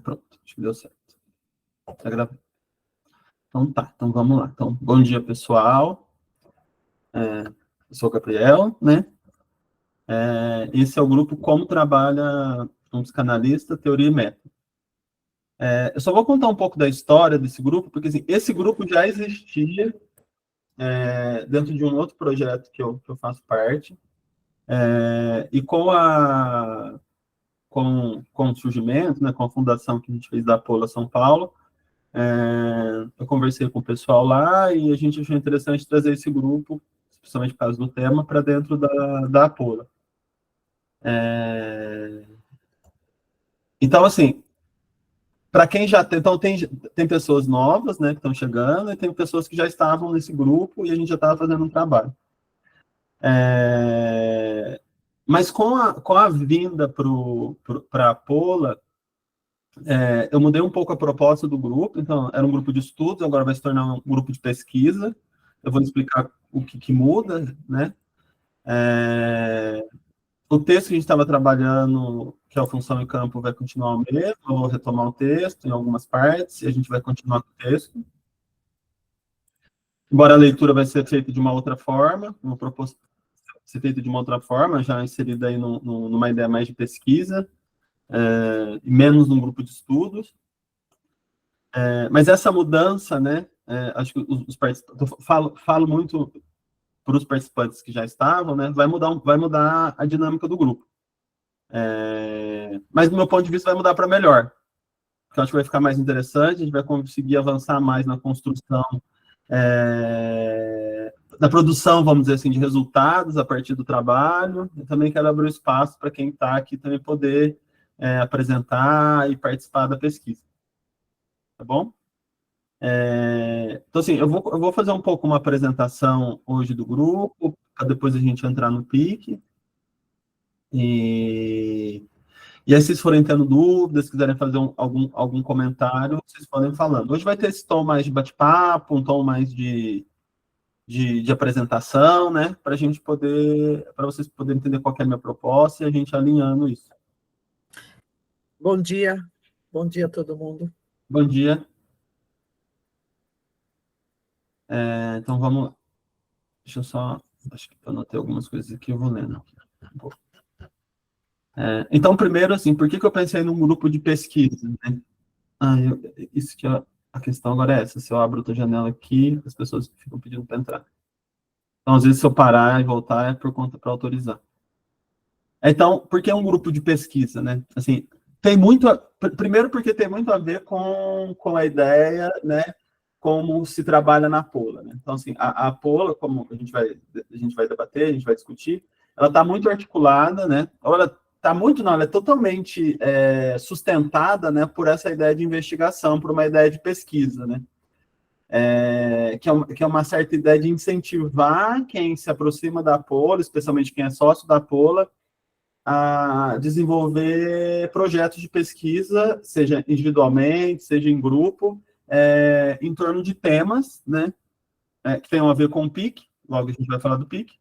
Pronto, acho que deu certo. Tá gravando. Então tá, então vamos lá. Então, bom dia, pessoal. Eu sou o Gabriel, né? Esse é o grupo Como Trabalha um Psicanalista, Teoria e Método. Eu só vou contar um pouco da história desse grupo, porque assim, esse grupo já existia dentro de um outro projeto que eu faço parte, e com o surgimento, né, com a fundação que a gente fez da Pola São Paulo, eu conversei com o pessoal lá e a gente achou interessante trazer esse grupo, especialmente por causa do tema, para dentro da Pola. Então, assim, para quem já tem, então tem pessoas novas, né, que estão chegando, e tem pessoas que já estavam nesse grupo e a gente já estava fazendo um trabalho. Mas com a vinda para a Pola, eu mudei um pouco a proposta do grupo, então era um grupo de estudos, agora vai se tornar um grupo de pesquisa. Eu vou explicar o que muda, né? O texto que a gente estava trabalhando, que é a função em campo, vai continuar o mesmo, eu vou retomar o texto em algumas partes, e a gente vai continuar com o texto. Embora a leitura vai ser feita de uma outra forma, uma proposta ser feita de uma outra forma, já inserida aí numa ideia mais de pesquisa, menos num grupo de estudos. Mas essa mudança, né, acho que os participantes, falo muito para os participantes que já estavam, né, vai mudar a dinâmica do grupo. Mas, do meu ponto de vista, vai mudar para melhor. Porque eu acho que vai ficar mais interessante, a gente vai conseguir avançar mais na construção, na produção, vamos dizer assim, de resultados a partir do trabalho. Eu também quero abrir espaço para quem está aqui também poder apresentar e participar da pesquisa. Tá bom? Então, assim, eu vou fazer um pouco uma apresentação hoje do grupo, para depois a gente entrar no PIC. E aí, se vocês forem tendo dúvidas, quiserem fazer algum comentário, vocês podem falando. Hoje vai ter esse tom mais de bate-papo, um tom mais de apresentação, né? Para vocês poderem entender qual é a minha proposta e a gente alinhando isso. Bom dia a todo mundo. Bom dia. Então, vamos lá. Deixa eu só... Acho que eu anotei algumas coisas aqui, eu vou lendo. Então, primeiro, assim, por que eu pensei num grupo de pesquisa, né? Isso que a questão agora é essa. Se eu abro outra janela aqui, as pessoas ficam pedindo para entrar. Então, às vezes, se eu parar e voltar, é por conta para autorizar. Então, por que um grupo de pesquisa, né? Assim, tem muito... Primeiro, porque tem muito a ver com a ideia, né? Como se trabalha na Pola, né? Então, assim, a Pola, como a gente vai debater, a gente vai discutir, ela está muito articulada, né? Ou ela está muito, não, ela é totalmente sustentada, né? Por essa ideia de investigação, por uma ideia de pesquisa, né? Que é uma certa ideia de incentivar quem se aproxima da Pola, especialmente quem é sócio da Pola, a desenvolver projetos de pesquisa, seja individualmente, seja em grupo, em torno de temas, né, que tenham a ver com o PIC, logo a gente vai falar do PIC,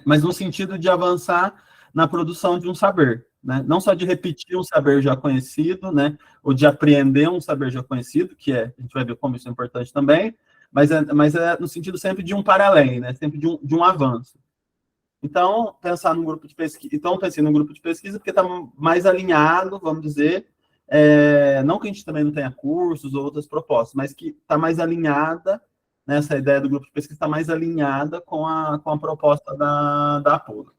mas no sentido de avançar na produção de um saber, né, não só de repetir um saber já conhecido, né, ou de apreender um saber já conhecido, a gente vai ver como isso é importante também, mas é no sentido sempre de um para além, né, sempre de um avanço. Então, pensar num grupo de pesquisa. Então, pensei num grupo de pesquisa porque está mais alinhado, vamos dizer, não que a gente também não tenha cursos ou outras propostas, mas que está mais alinhada, né, essa ideia do grupo de pesquisa está mais alinhada com a proposta da Apolo.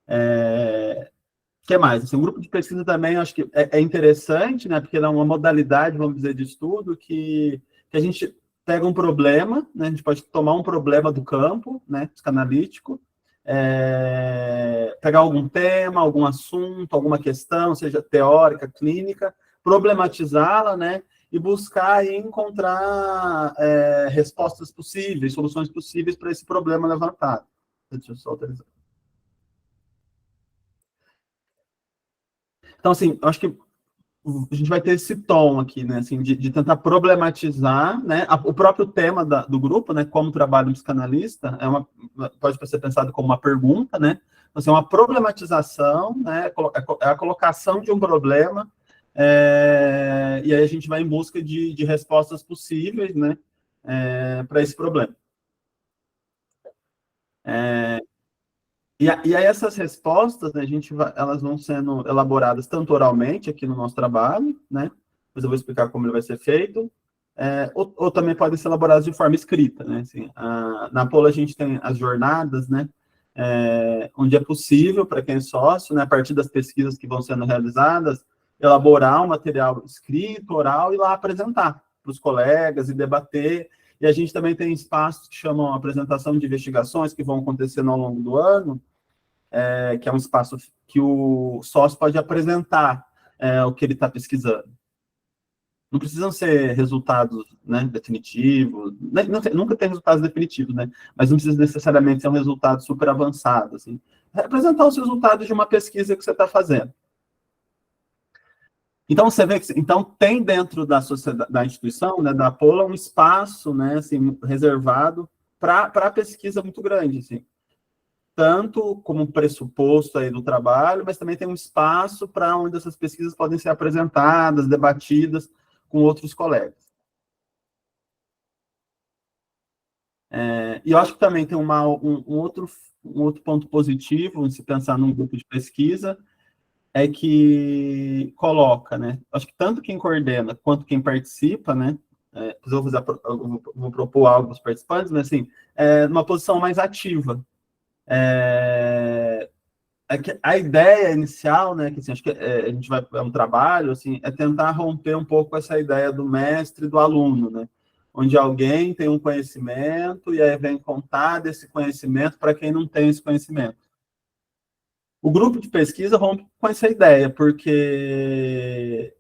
O que mais? Assim, um grupo de pesquisa também, eu acho que é interessante, né, porque é uma modalidade, vamos dizer, de estudo que a gente pega um problema, né, a gente pode tomar um problema do campo, né, psicanalítico, pegar algum tema, algum assunto, alguma questão, seja teórica, clínica, problematizá-la, né, e buscar e encontrar respostas possíveis, soluções possíveis para esse problema levantado. Deixa eu só autorizar. Então, assim, eu acho que a gente vai ter esse tom aqui, né, assim, de tentar problematizar, né, o próprio tema do grupo, né, como trabalha um psicanalista, pode ser pensado como uma pergunta, né, então, assim, uma problematização, né, é a colocação de um problema E aí a gente vai em busca de respostas possíveis, né, para esse problema. E aí essas respostas, né, elas vão sendo elaboradas tanto oralmente aqui no nosso trabalho, né? Depois eu vou explicar como ele vai ser feito, ou também podem ser elaboradas de forma escrita, né? Assim, na Pola a gente tem as jornadas, né? Onde é possível para quem é sócio, né, a partir das pesquisas que vão sendo realizadas, elaborar um material escrito, oral e lá apresentar para os colegas e debater. E a gente também tem espaços que chamam apresentação de investigações que vão acontecendo ao longo do ano, que é um espaço que o sócio pode apresentar o que ele está pesquisando. Não precisam ser resultados, né, definitivos, nunca tem resultados definitivos, né, mas não precisa necessariamente ser um resultado super avançado, assim. Apresentar os resultados de uma pesquisa que você está fazendo. Então, você vê que então, tem dentro da sociedade, da instituição, né, da Pola, um espaço, né, assim, reservado para pesquisa muito grande, assim. Tanto como pressuposto aí do trabalho, mas também tem um espaço para onde essas pesquisas podem ser apresentadas, debatidas com outros colegas. E eu acho que também tem um outro ponto positivo, em se pensar num grupo de pesquisa, é que coloca, né? Acho que tanto quem coordena quanto quem participa, né? Eu vou propor algo aos participantes, mas assim, numa posição mais ativa. Que a ideia inicial, né? Que assim, acho que a gente é um trabalho, assim, é tentar romper um pouco essa ideia do mestre e do aluno, né? Onde alguém tem um conhecimento e aí vem contar desse conhecimento para quem não tem esse conhecimento. O grupo de pesquisa rompe com essa ideia, porque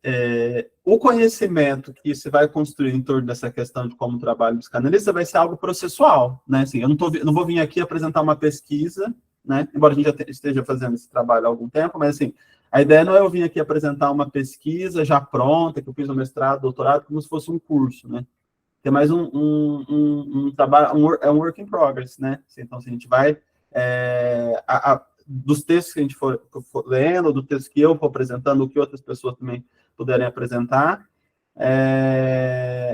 o conhecimento que se vai construir em torno dessa questão de como trabalha o psicanalista vai ser algo processual, né? Assim, eu não vou vir aqui apresentar uma pesquisa, né? Embora a gente já esteja fazendo esse trabalho há algum tempo, mas assim, a ideia não é eu vir aqui apresentar uma pesquisa já pronta, que eu fiz no mestrado, doutorado, como se fosse um curso, né? Tem mais um trabalho, é um work in progress, né? Então, assim, a gente vai dos textos que a gente for lendo, do texto que eu for apresentando, o que outras pessoas também puderem apresentar,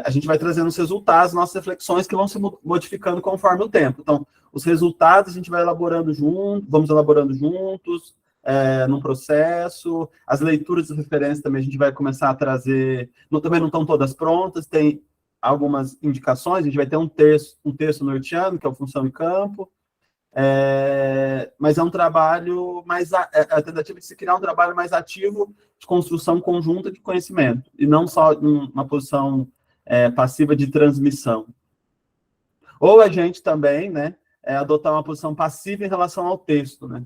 a gente vai trazendo os resultados, nossas reflexões que vão se modificando conforme o tempo. Então, os resultados a gente vai elaborando vamos elaborando juntos, num processo, as leituras de referência também a gente vai começar a trazer, também não estão todas prontas, tem algumas indicações, a gente vai ter um texto norteano, que é o Função e Campo, mas é um trabalho mais, a tentativa de se criar um trabalho mais ativo de construção conjunta de conhecimento, e não só uma posição passiva de transmissão. Ou a gente também, né, adotar uma posição passiva em relação ao texto, né?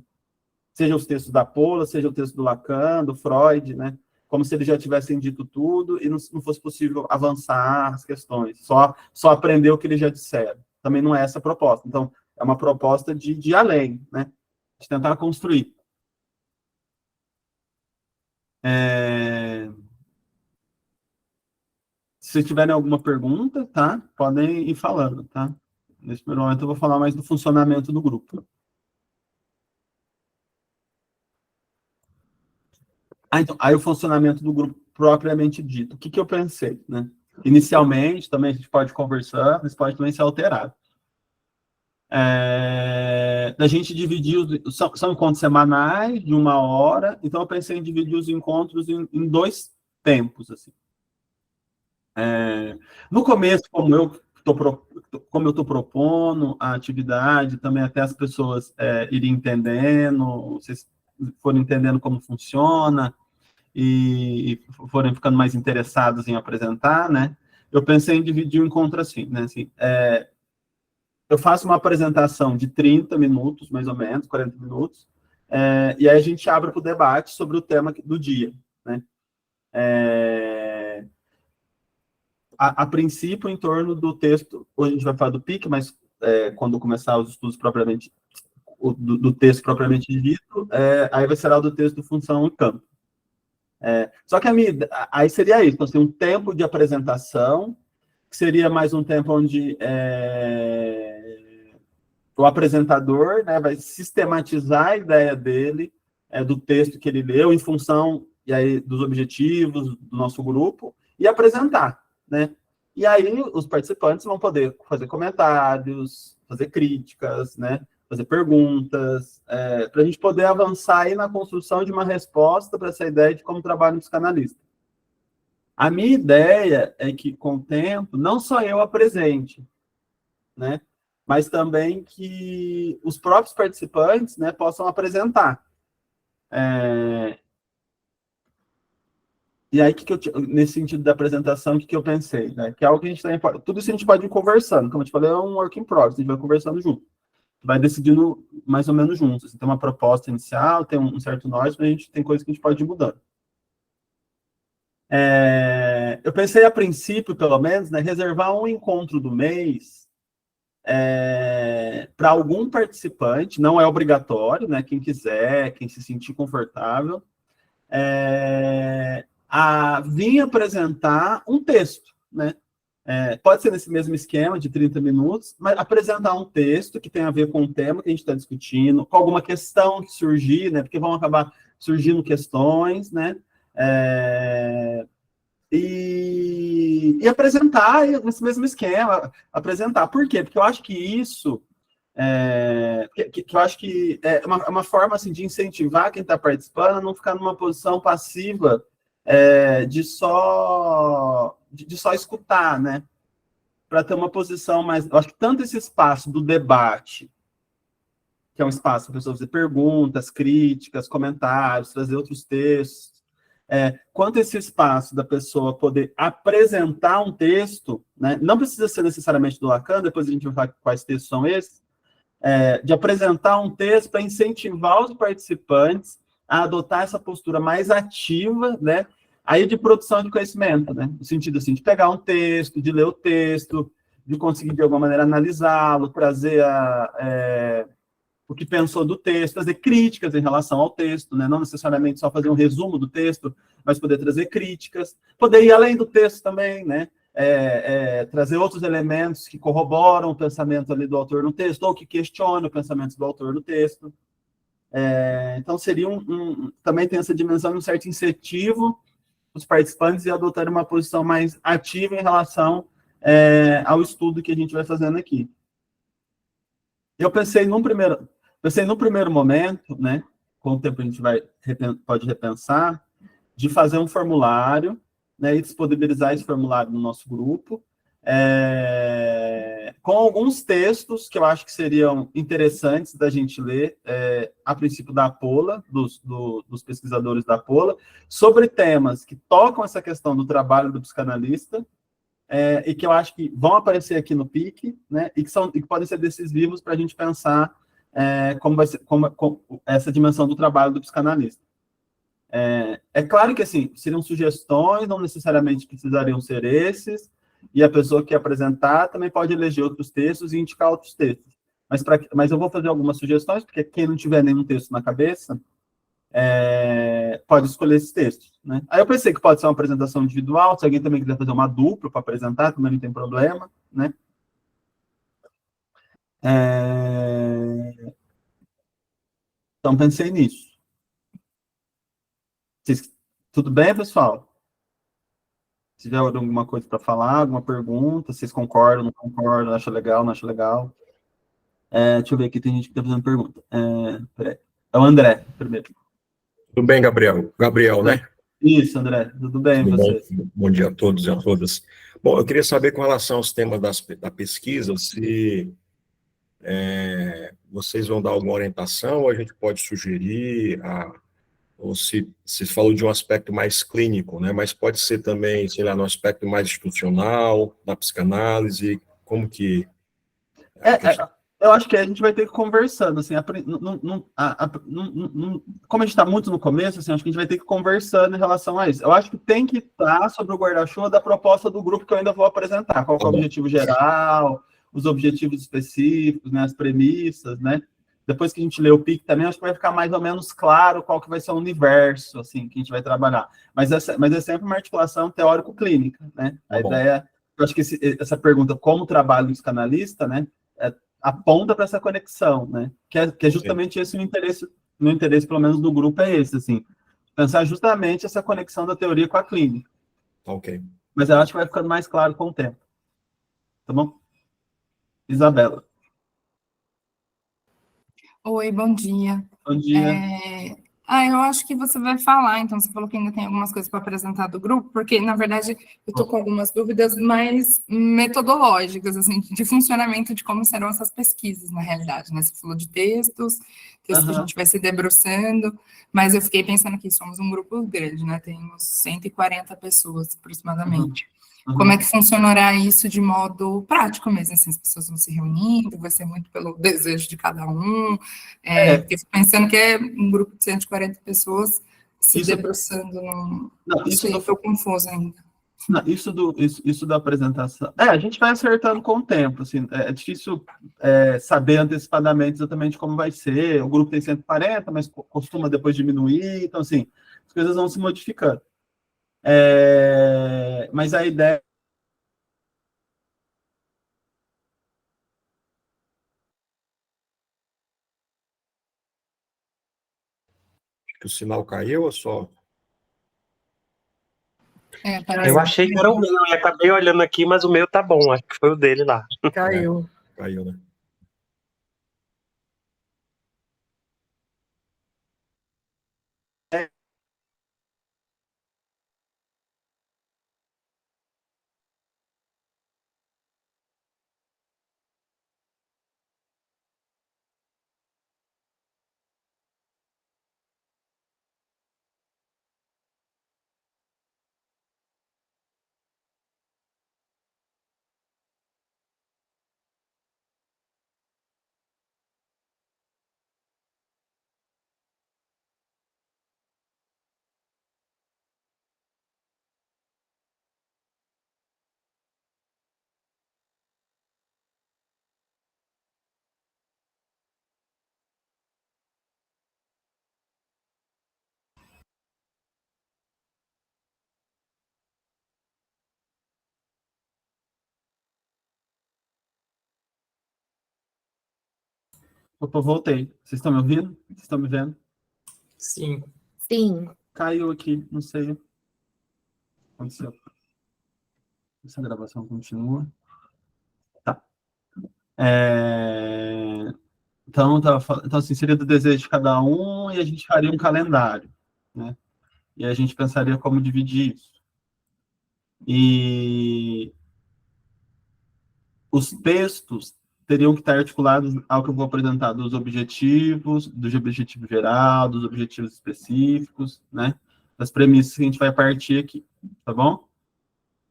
Seja os textos da Pola, seja o texto do Lacan, do Freud, né? Como se eles já tivessem dito tudo e não fosse possível avançar as questões, só aprender o que eles já disseram. Também não é essa a proposta. Então, é uma proposta de ir além, né? De tentar construir. Se tiverem alguma pergunta, tá? Podem ir falando, tá? Nesse primeiro momento eu vou falar mais do funcionamento do grupo. Então, aí o funcionamento do grupo propriamente dito. O que eu pensei, né? Inicialmente, também a gente pode conversar, mas pode também ser alterado. A gente dividir, são encontros semanais, de 1 hora, então eu pensei em dividir os encontros em 2 tempos, assim. No começo, como eu estou propondo a atividade, também até as pessoas irem entendendo, vocês forem entendendo como funciona, e forem ficando mais interessados em apresentar, né? Eu pensei em dividir o encontro assim, né? Assim, eu faço uma apresentação de 30 minutos, mais ou menos, 40 minutos, e aí a gente abre para o debate sobre o tema do dia, né? A princípio, em torno do texto, hoje a gente vai falar do PIC, mas quando começar os estudos propriamente, do texto propriamente dito, aí vai ser do texto do Função e Campo. Só que aí seria isso, então, assim, um tempo de apresentação, que seria mais um tempo onde o apresentador, né, vai sistematizar a ideia dele, do texto que ele leu, em função e aí dos objetivos do nosso grupo, e apresentar, né? E aí os participantes vão poder fazer comentários, fazer críticas, né? Fazer perguntas, para a gente poder avançar aí na construção de uma resposta para essa ideia de como trabalha um psicanalista. A minha ideia é que, com o tempo, não só eu apresente, né? Mas também que os próprios participantes, né, possam apresentar. E aí, nesse sentido da apresentação, o que eu pensei? Né? Que é algo que a gente tem... Tudo isso a gente pode ir conversando. Como eu te falei, é um work in progress, a gente vai conversando junto. Vai decidindo mais ou menos juntos. Assim, tem uma proposta inicial, tem um certo norte, mas a gente tem coisas que a gente pode ir mudando. Eu pensei, a princípio, pelo menos, né, reservar um encontro do mês para algum participante, não é obrigatório, né, quem quiser, quem se sentir confortável, a vir apresentar um texto, né? Pode ser nesse mesmo esquema de 30 minutos, mas apresentar um texto que tem a ver com o tema que a gente está discutindo, com alguma questão que surgir, né? Porque vão acabar surgindo questões, né? E apresentar nesse mesmo esquema, apresentar. Por quê? Porque eu acho que isso que eu acho que é uma forma assim, de incentivar quem está participando a não ficar numa posição passiva de só escutar, né? Para ter uma posição mais... Eu acho que tanto esse espaço do debate, que é um espaço para pessoas fazer perguntas, críticas, comentários, trazer outros textos, quanto esse espaço da pessoa poder apresentar um texto, né? Não precisa ser necessariamente do Lacan, depois a gente vai falar quais textos são esses, de apresentar um texto para incentivar os participantes a adotar essa postura mais ativa, né? Aí de produção de conhecimento, né? No sentido assim, de pegar um texto, de ler o texto, de conseguir de alguma maneira analisá-lo, trazer o que pensou do texto, fazer críticas em relação ao texto, né? Não necessariamente só fazer um resumo do texto, mas poder trazer críticas, poder ir além do texto também, né? Trazer outros elementos que corroboram o pensamento ali do autor no texto, ou que questionam o pensamento do autor no texto. Então, seria também tem essa dimensão de um certo incentivo os participantes e adotarem uma posição mais ativa em relação ao estudo que a gente vai fazendo aqui. Eu pensei num primeiro momento, né, com o tempo a gente pode repensar, de fazer um formulário, né, e disponibilizar esse formulário no nosso grupo, com alguns textos que eu acho que seriam interessantes da gente ler, a princípio da Apola, dos pesquisadores da Apola, sobre temas que tocam essa questão do trabalho do psicanalista, e que eu acho que vão aparecer aqui no PIC, né, e que podem ser decisivos para a gente pensar como vai ser essa dimensão do trabalho do psicanalista. Claro que, assim, seriam sugestões, não necessariamente precisariam ser esses, e a pessoa que apresentar também pode eleger outros textos e indicar outros textos. Mas eu vou fazer algumas sugestões, porque quem não tiver nenhum texto na cabeça, pode escolher esses textos, né? Aí eu pensei que pode ser uma apresentação individual, se alguém também quiser fazer uma dupla para apresentar, também não tem problema, né? Então, pensei nisso. Tudo bem, pessoal? Se tiver alguma coisa para falar, alguma pergunta, vocês concordam, não concordam, acha legal, não acha legal? Deixa eu ver aqui, tem gente que está fazendo pergunta. Peraí. É o André, primeiro. Tudo bem, Gabriel? Gabriel, né? Isso, André. Tudo bem, tudo você? Bom dia a todos e a todas. Bom, eu queria saber com relação aos temas da pesquisa, se vocês vão dar alguma orientação, ou a gente pode sugerir, ou se falou de um aspecto mais clínico, né? Mas pode ser também, sei lá, no aspecto mais institucional, da psicanálise, como que... Eu acho que a gente vai ter que ir conversando, assim, como a gente está muito no começo, assim, acho que a gente vai ter que ir conversando em relação a isso. Eu acho que tem que estar sobre o guarda-chuva da proposta do grupo que eu ainda vou apresentar, qual é o objetivo geral, os objetivos específicos, né, as premissas, né? Depois que a gente lê o PIC também, acho que vai ficar mais ou menos claro qual que vai ser o universo, assim, que a gente vai trabalhar. Mas é sempre uma articulação teórico-clínica, né? A ideia, eu acho que essa pergunta, como trabalho do psicanalista, né, aponta para essa conexão, né? Que é justamente esse o interesse, pelo menos do grupo, é esse, assim. Pensar justamente essa conexão da teoria com a clínica. Ok. Mas eu acho que vai ficando mais claro com o tempo. Tá bom? Isabela. Oi, bom dia. Bom dia. Eu acho que você vai falar, então você falou que ainda tem algumas coisas para apresentar do grupo, porque, na verdade, eu estou com algumas dúvidas mais metodológicas, assim, de funcionamento de como serão essas pesquisas, na realidade, né? Você falou de textos que a gente vai se debruçando, mas eu fiquei pensando que somos um grupo grande, né? Temos 140 pessoas, aproximadamente. Como é que funcionará isso de modo prático mesmo, assim, as pessoas vão se reunindo, vai ser muito pelo desejo de cada um, porque eu fico pensando que é um grupo de 140 pessoas se debruçando num... Não sei, estou confusa ainda. Não, isso da apresentação... a gente vai acertando com o tempo, assim, é difícil saber antecipadamente exatamente como vai ser, o grupo tem 140, mas costuma depois diminuir, então, assim, as coisas vão se modificando. Mas a ideia... Acho que o sinal caiu ou só? Eu achei que era o meu, e acabei olhando aqui, mas o meu tá bom, acho que foi o dele lá. Caiu. Caiu, né? Opa, voltei. Vocês estão me ouvindo? Vocês estão me vendo? Sim. Sim. Caiu aqui, não sei o que aconteceu. Essa gravação continua. Tá. Então, assim, seria do desejo de cada um e a gente faria um calendário, né? E a gente pensaria como dividir isso. E os textos teriam que estar articulados ao que eu vou apresentar dos objetivos, do objetivo geral, dos objetivos específicos, né? Das premissas que a gente vai partir aqui, tá bom?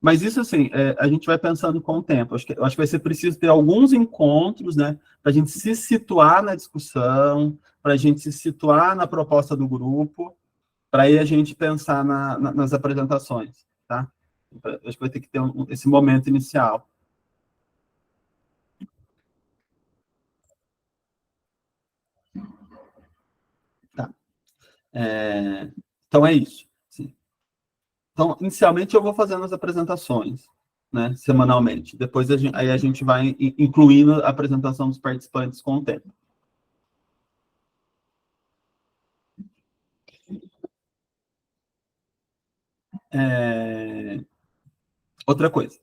Mas isso, assim, a gente vai pensando com o tempo. Eu acho que vai ser preciso ter alguns encontros, né? Para a gente se situar na discussão, para a gente se situar na proposta do grupo, para aí a gente pensar nas apresentações, tá? Acho que vai ter que ter esse momento inicial. Tá. Então, é isso. Sim. Então, inicialmente, eu vou fazendo as apresentações, né, semanalmente. Depois, aí a gente vai incluindo a apresentação dos participantes com o tempo. Outra coisa.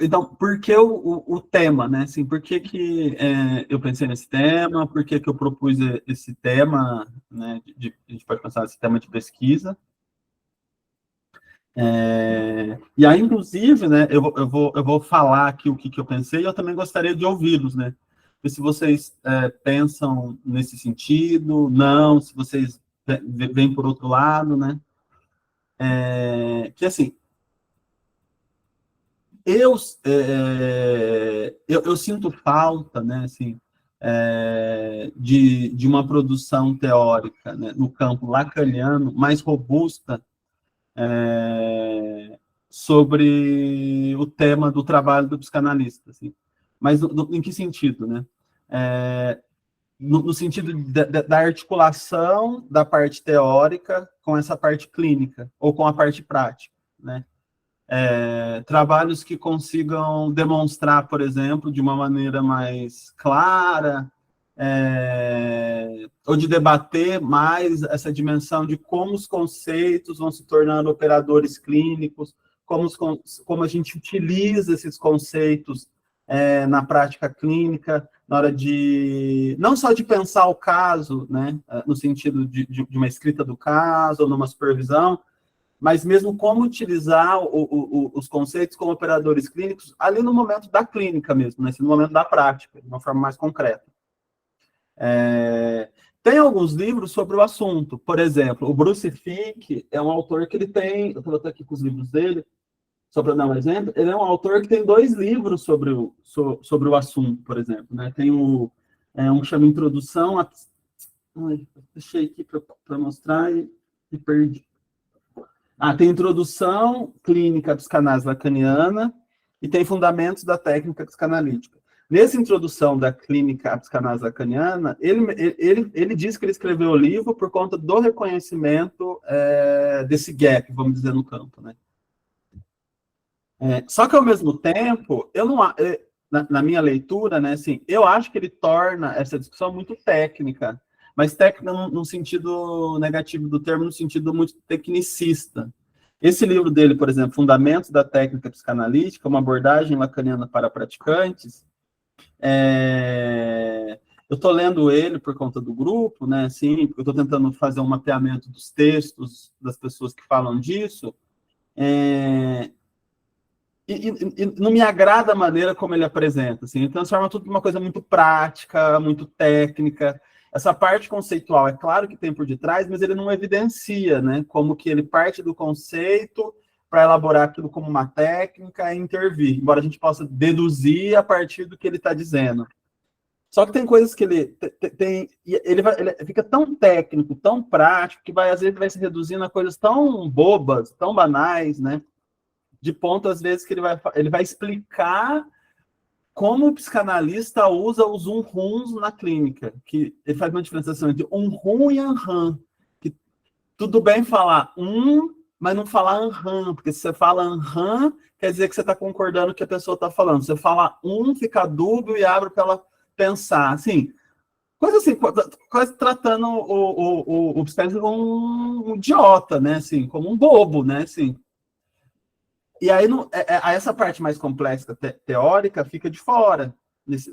Então, por que o tema, né? Assim, por que eu pensei nesse tema? Por que eu propus esse tema, né? A gente pode pensar nesse tema de pesquisa. E aí, inclusive, né? Eu vou falar aqui o que eu pensei. E eu também gostaria de ouvi-los, né? E se vocês pensam nesse sentido, não, se vocês vêm por outro lado, né? Que assim, eu sinto falta, né, assim, de uma produção teórica, né, no campo lacaniano mais robusta sobre o tema do trabalho do psicanalista, assim. Mas em que sentido, né? No sentido da articulação da parte teórica com essa parte clínica ou com a parte prática, né? Trabalhos que consigam demonstrar, por exemplo, de uma maneira mais clara, ou de debater mais essa dimensão de como os conceitos vão se tornando operadores clínicos, como a gente utiliza esses conceitos na prática clínica, na hora de, não só de pensar o caso, né, no sentido de uma escrita do caso, ou numa supervisão, mas mesmo como utilizar os conceitos como operadores clínicos ali no momento da clínica mesmo, né, no momento da prática, de uma forma mais concreta. Tem alguns livros sobre o assunto, por exemplo, o Bruce Fink é um autor que ele tem, eu estou aqui com os livros dele, só para dar um exemplo, ele é um autor que tem 2 livros sobre o assunto, por exemplo, né? Tem um que chama Introdução a... Ai, deixei aqui para mostrar e perdi. Tem Introdução Clínica à Psicanálise Lacaniana e tem Fundamentos da Técnica Psicanalítica. Nessa introdução da clínica à psicanálise lacaniana, ele diz que ele escreveu o livro por conta do reconhecimento desse gap, vamos dizer, no campo, né? Só que, ao mesmo tempo, eu não, na minha leitura, né, assim, eu acho que ele torna essa discussão muito técnica, mas técnica no sentido negativo do termo, no sentido muito tecnicista. Esse livro dele, por exemplo, Fundamentos da Técnica Psicanalítica, uma abordagem lacaniana para praticantes, eu estou lendo ele por conta do grupo, né, assim, eu estou tentando fazer um mapeamento dos textos das pessoas que falam disso, e não me agrada a maneira como ele apresenta, assim, ele transforma tudo em uma coisa muito prática, muito técnica. Essa parte conceitual, é claro que tem por detrás, mas ele não evidencia, né, como que ele parte do conceito para elaborar aquilo como uma técnica e intervir, embora a gente possa deduzir a partir do que ele está dizendo. Só que tem coisas que ele tem, ele fica tão técnico, tão prático, que às vezes vai se reduzindo a coisas tão bobas, tão banais, né? De ponto, às vezes, que ele vai explicar como o psicanalista usa os unhuns na clínica, que ele faz uma diferenciação entre unhun e anhan, que tudo bem falar mas não falar anhan, porque se você fala anhan, quer dizer que você está concordando com o que a pessoa está falando. Se você fala fica dúbio e abre para ela pensar, assim, coisa assim, quase tratando o psicanalista como um idiota, né, assim, como um bobo, né, assim. E aí, essa parte mais complexa, teórica, fica de fora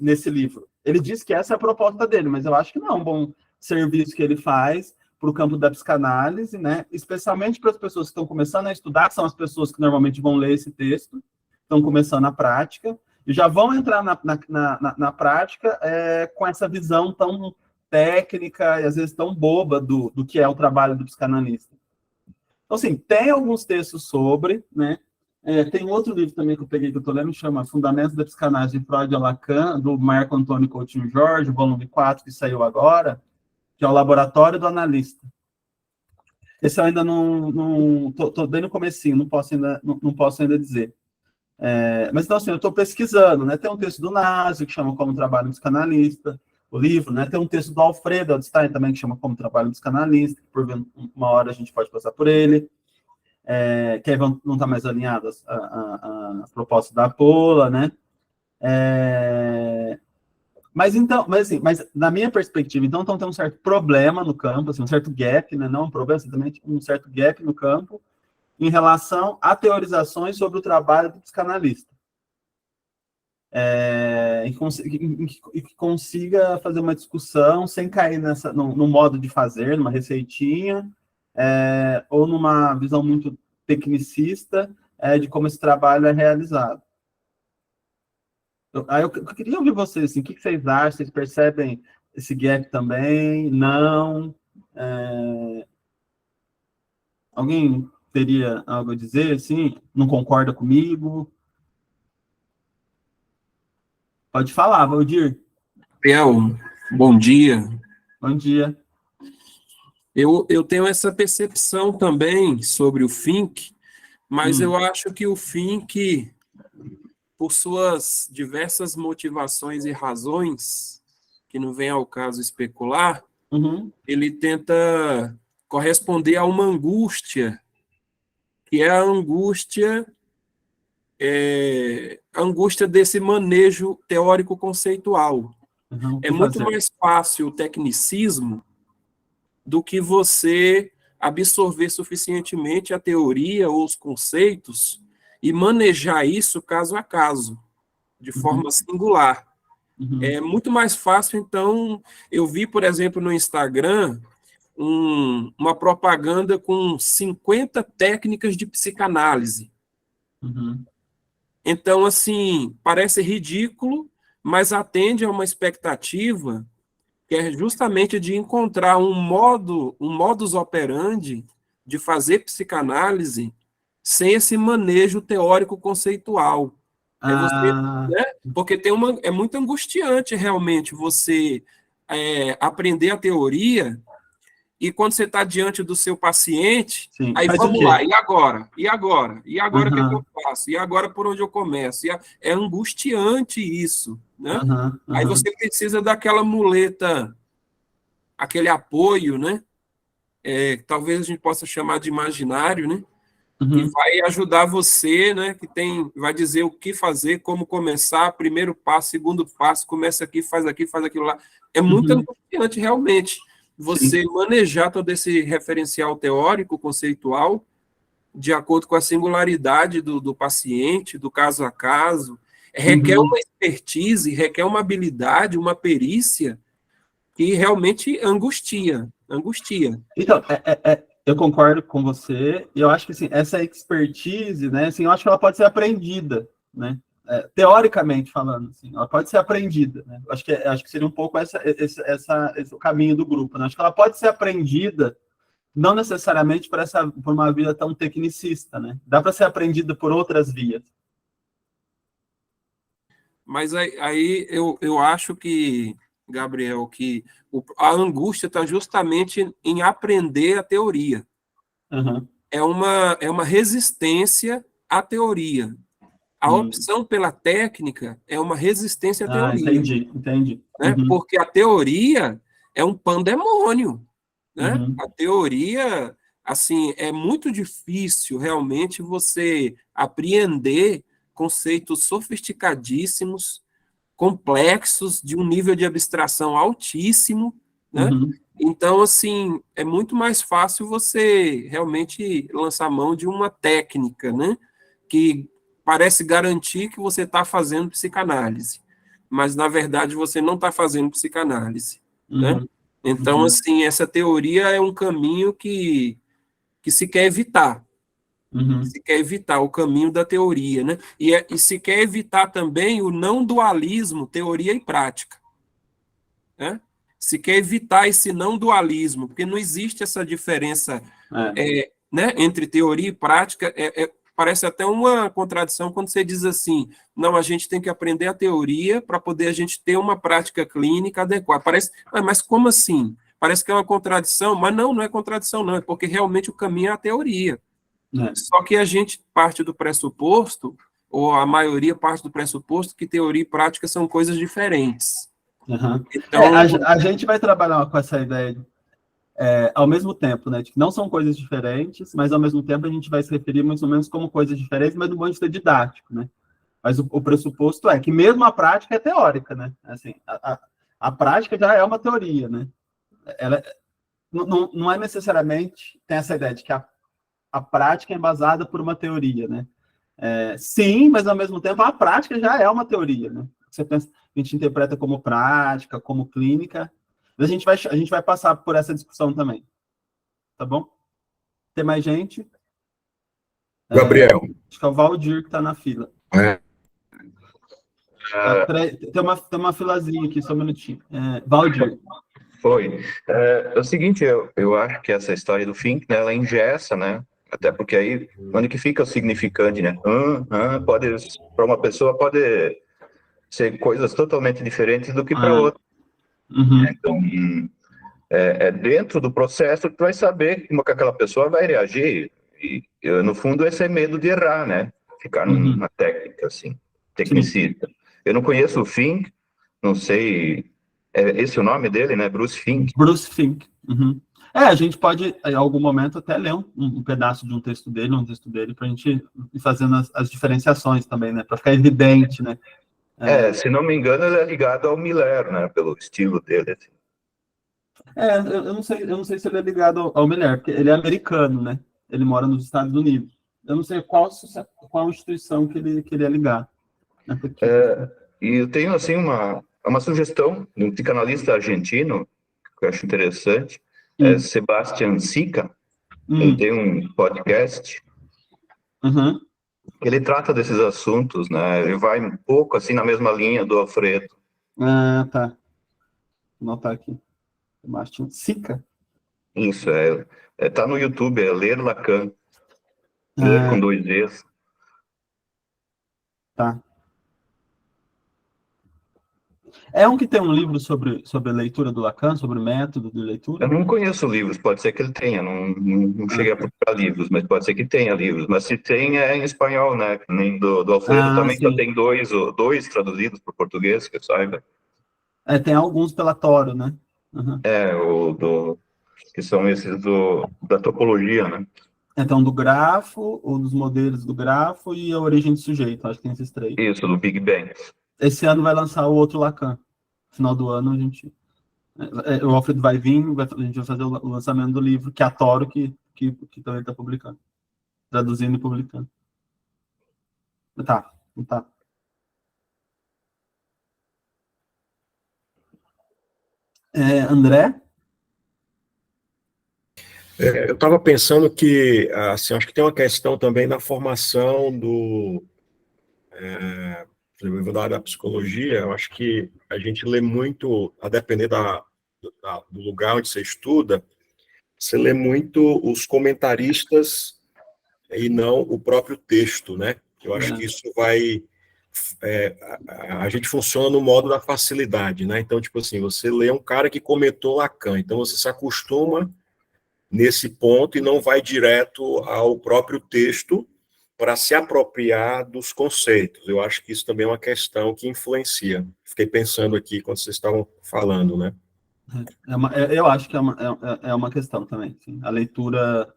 nesse livro. Ele diz que essa é a proposta dele, mas eu acho que não é um bom serviço que ele faz para o campo da psicanálise, né? Especialmente para as pessoas que estão começando a estudar, que são as pessoas que normalmente vão ler esse texto, estão começando a prática, e já vão entrar na prática com essa visão tão técnica e às vezes tão boba do que é o trabalho do psicanalista. Então, assim, tem alguns textos sobre, né? Tem outro livro também que eu peguei, que eu estou lendo, chama Fundamentos da Psicanálise de Freud a Lacan, do Marco Antônio Coutinho Jorge, volume 4, que saiu agora, que é o Laboratório do Analista. Esse eu ainda não estou bem no comecinho, não posso ainda dizer. Mas, então, assim, eu estou pesquisando, né? Tem um texto do Nazi, que chama Como Trabalho um Psicanalista, o livro, né? Tem um texto do Alfredo Edelstein também, que chama Como Trabalho um Psicanalista, que por uma hora a gente pode passar por ele. Que aí não está mais alinhado a proposta da Pola, né? Mas na minha perspectiva, então tem um certo problema no campo, assim, um certo gap, né? Não um problema, simplesmente um certo gap no campo em relação a teorizações sobre o trabalho do psicanalista. E que consiga fazer uma discussão sem cair no modo de fazer, numa receitinha, ou numa visão muito tecnicista de como esse trabalho é realizado. Eu queria ouvir vocês, assim, o que vocês acham? Vocês percebem esse gap também? Não? Alguém teria algo a dizer, assim? Não concorda comigo? Pode falar, Valdir. Gabriel, bom dia. Bom dia. Eu tenho essa percepção também sobre o Fink, mas eu acho que o Fink, por suas diversas motivações e razões, que não vem ao caso especular, ele tenta corresponder a uma angústia, que é a angústia desse manejo teórico-conceitual. É muito mais fácil o tecnicismo do que você absorver suficientemente a teoria ou os conceitos e manejar isso caso a caso, de forma singular. É muito mais fácil, então, eu vi, por exemplo, no Instagram, uma propaganda com 50 técnicas de psicanálise. Então, assim, parece ridículo, mas atende a uma expectativa que é justamente de encontrar um modus operandi de fazer psicanálise sem esse manejo teórico-conceitual. É você, né? Porque é muito angustiante, realmente, você aprender a teoria e quando você está diante do seu paciente, Sim. aí Mas vamos o quê? lá, e agora? E agora? E agora o que é que eu faço? E agora por onde eu começo? É angustiante isso, né? Aí você precisa daquela muleta, aquele apoio, né? Talvez a gente possa chamar de imaginário, né? Que vai ajudar você, né? Vai dizer o que fazer, como começar, primeiro passo, segundo passo, começa aqui, faz aquilo lá. É muito angustiante, realmente, você manejar todo esse referencial teórico, conceitual, de acordo com a singularidade do paciente, do caso a caso. Requer uma expertise, requer uma habilidade, uma perícia que realmente angustia. Então, eu concordo com você, e eu acho que assim, essa expertise, né, assim, eu acho que ela pode ser aprendida, né, teoricamente falando, assim, ela pode ser aprendida, né, acho que seria um pouco esse o caminho do grupo, né, acho que ela pode ser aprendida, não necessariamente por uma via tão tecnicista, né, dá para ser aprendida por outras vias. Mas aí eu acho que, Gabriel, que a angústia está justamente em aprender a teoria. É uma resistência à teoria. A opção pela técnica é uma resistência à teoria. Entendi. Né? Porque a teoria é um pandemônio. Né? A teoria, assim, é muito difícil realmente você apreender conceitos sofisticadíssimos, complexos, de um nível de abstração altíssimo, né? Então, assim, é muito mais fácil você realmente lançar mão de uma técnica, né? Que parece garantir que você está fazendo psicanálise, mas, na verdade, você não está fazendo psicanálise, né? Então, assim, essa teoria é um caminho que se quer evitar. Se quer evitar o caminho da teoria, né? E se quer evitar também o não dualismo, teoria e prática. Né? Se quer evitar esse não dualismo, porque não existe essa diferença né, entre teoria e prática. Parece até uma contradição quando você diz assim, não, a gente tem que aprender a teoria para poder a gente ter uma prática clínica adequada. Parece, mas como assim? Parece que é uma contradição, mas não é contradição, não, é porque realmente o caminho é a teoria. Só que a gente parte do pressuposto, ou a maioria parte do pressuposto, que teoria e prática são coisas diferentes. Então, a gente vai trabalhar com essa ideia ao mesmo tempo, né, de que não são coisas diferentes, mas ao mesmo tempo a gente vai se referir mais ou menos como coisas diferentes, mas do ponto de vista didático, né? Mas o pressuposto é que mesmo a prática é teórica, né? Assim, a prática já é uma teoria, né? Ela não é necessariamente tem essa ideia de que a prática é embasada por uma teoria, né? Sim, mas ao mesmo tempo a prática já é uma teoria, né? Você pensa, a gente interpreta como prática, como clínica. A gente vai passar por essa discussão também. Tá bom? Tem mais gente? Gabriel. Acho que é o Valdir que está na fila. Tem uma filazinha aqui, só um minutinho. Valdir. Oi. É o seguinte, eu acho que essa história do Fink, né, ela engessa, né? Até porque aí, onde que fica o significante, né? Para uma pessoa pode ser coisas totalmente diferentes do que para outra. Então, dentro do processo, tu vai saber como que aquela pessoa vai reagir. E, no fundo, esse é medo de errar, né? Ficar numa técnica, assim, tecnicista. Eu não conheço o Fink, não sei... esse é o nome dele, né? Bruce Fink. Bruce Fink. A gente pode, em algum momento, até ler um pedaço de um texto dele, para a gente ir fazendo as diferenciações também, né? Para ficar evidente, né? Se não me engano, ele é ligado ao Miller, né? Pelo estilo dele. Assim. Eu não sei se ele é ligado ao Miller, porque ele é americano, né? Ele mora nos Estados Unidos. Eu não sei qual instituição que ele é ligado. Né? Porque... E eu tenho, assim, uma sugestão de um psicanalista argentino, que eu acho interessante, Sebastián Sica. Ele tem um podcast, Uhum. ele trata desses assuntos, né? Ele vai um pouco, assim, na mesma linha do Alfredo. Ah, tá. Vou anotar aqui. Sebastián Sica. Isso, tá no YouTube, é Ler Lacan. Ler com 2 E's. Tá. É um que tem um livro sobre a leitura do Lacan, sobre o método de leitura? Eu não conheço livros, pode ser que ele tenha, não cheguei a procurar livros, mas pode ser que tenha livros. Mas se tem, é em espanhol, né? Nem do Alfredo também só Sim. tem dois traduzidos para o português, que eu saiba. Tem alguns pela Toro, né? Uhum. Que são esses da topologia, né? Então, do grafo, ou dos modelos do grafo e a origem do sujeito, acho que tem esses 3. Isso, do Big Bang. Esse ano vai lançar o outro Lacan. Final do ano, o Alfredo vai vir, a gente vai fazer o lançamento do livro, que é a Toro que também está publicando. Traduzindo e publicando. Tá. André? Eu estava pensando que, assim, acho que tem uma questão também na formação por exemplo, da área da psicologia. Eu acho que a gente lê muito, a depender do lugar onde você estuda, você lê muito os comentaristas e não o próprio texto, né? Eu acho que isso vai... a gente funciona no modo da facilidade, né? Então, tipo assim, você lê um cara que comentou Lacan, então você se acostuma nesse ponto e não vai direto ao próprio texto para se apropriar dos conceitos. Eu acho que isso também é uma questão que influencia. Fiquei pensando aqui quando vocês estavam falando, né? Eu acho que é uma questão também. Sim. A leitura,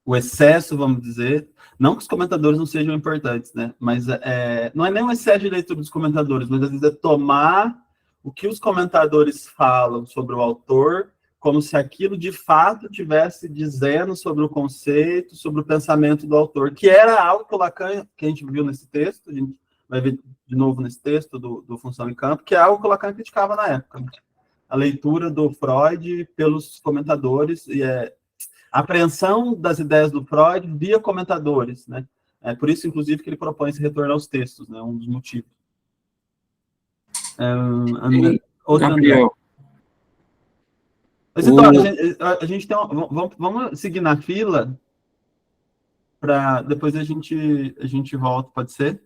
o excesso, vamos dizer, não que os comentadores não sejam importantes, né? Mas não é nem um excesso de leitura dos comentadores, mas às vezes é tomar o que os comentadores falam sobre o autor como se aquilo de fato tivesse dizendo sobre o conceito, sobre o pensamento do autor, que era algo que o Lacan, que a gente viu nesse texto, a gente vai ver de novo nesse texto do Função em Campo, que é algo que o Lacan criticava na época. A leitura do Freud pelos comentadores e a apreensão das ideias do Freud via comentadores, né? É por isso, inclusive, que ele propõe esse retorno aos textos, né? Um dos motivos. Gabriel. Mas então, a gente tem vamos seguir na fila para depois a gente volta, pode ser?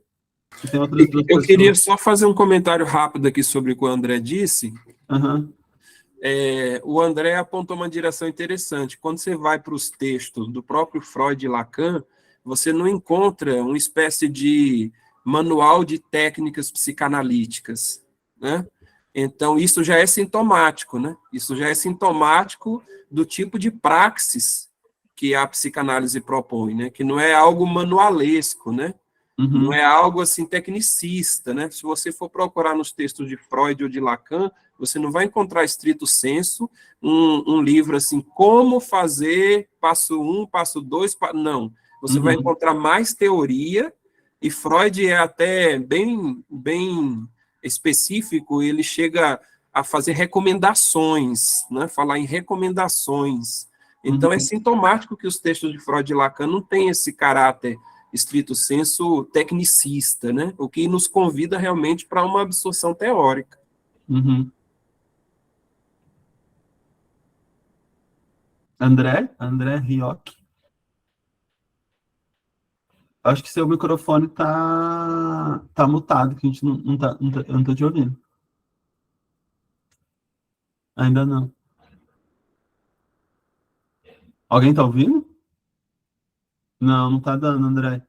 Tem outras duas Eu queria só fazer um comentário rápido aqui sobre o que o André disse. Uhum. O André apontou uma direção interessante. Quando você vai para os textos do próprio Freud e Lacan, você não encontra uma espécie de manual de técnicas psicanalíticas, né? Então, isso já é sintomático, né? Isso já é sintomático do tipo de praxis que a psicanálise propõe, né? Que não é algo manualesco, né? Uhum. Não é algo assim tecnicista, né? Se você for procurar nos textos de Freud ou de Lacan, você não vai encontrar estrito sensu um livro assim, como fazer passo 1, passo 2, não. Você vai encontrar mais teoria, e Freud é até bem específico, ele chega a fazer recomendações, né? Falar em recomendações. Então, é sintomático que os textos de Freud e Lacan não têm esse caráter estrito sensu tecnicista, né? O que nos convida realmente para uma absorção teórica. Uhum. André Rioc. Acho que seu microfone tá mutado, que a gente eu não tô te ouvindo. Ainda não. Alguém tá ouvindo? Não tá dando, André.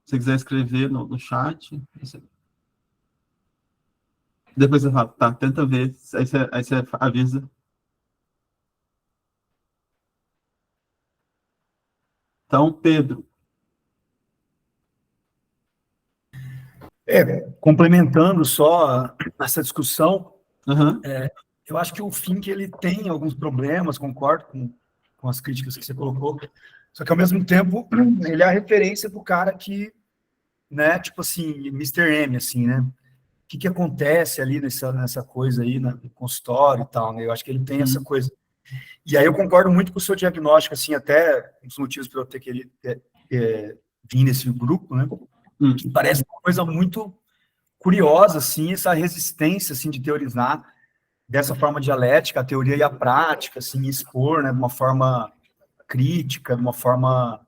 Se você quiser escrever no chat. Depois você fala, tá, tenta ver. Aí você avisa. Então, Pedro. Complementando só essa discussão, Uhum. eu acho que o Fink, ele tem alguns problemas, concordo com as críticas que você colocou, só que, ao mesmo tempo, ele é a referência do cara que, né, tipo assim, Mr. M, assim, né? O que acontece ali nessa coisa aí, no consultório e tal, né? Eu acho que ele tem essa coisa. E aí eu concordo muito com o seu diagnóstico, assim, até um dos motivos para eu ter querido vir nesse grupo, né? Que parece uma coisa muito curiosa, assim, essa resistência, assim, de teorizar dessa forma dialética, a teoria e a prática, assim, expor, né, de uma forma crítica, de uma forma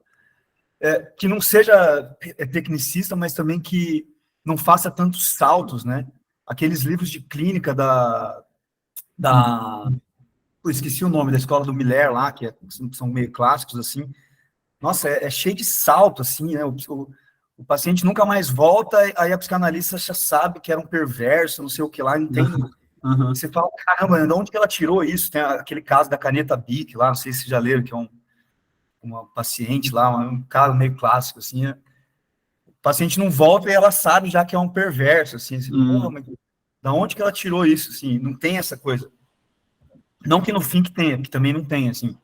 que não seja tecnicista, mas também que não faça tantos saltos, né? Aqueles livros de clínica eu esqueci o nome da escola do Miller lá, que são meio clássicos, assim. Nossa, é cheio de salto, assim, né? O paciente nunca mais volta, aí a psicanalista já sabe que era um perverso, não sei o que lá, não tem... Você fala, caramba, de onde que ela tirou isso? Tem aquele caso da caneta Bic lá, não sei se vocês já leram, que é uma paciente lá, um caso meio clássico, assim, né? O paciente não volta e ela sabe já que é um perverso, assim, porra, mas da onde que ela tirou isso, assim? Não tem essa coisa. Não que no fim que tenha, que também não tem, assim.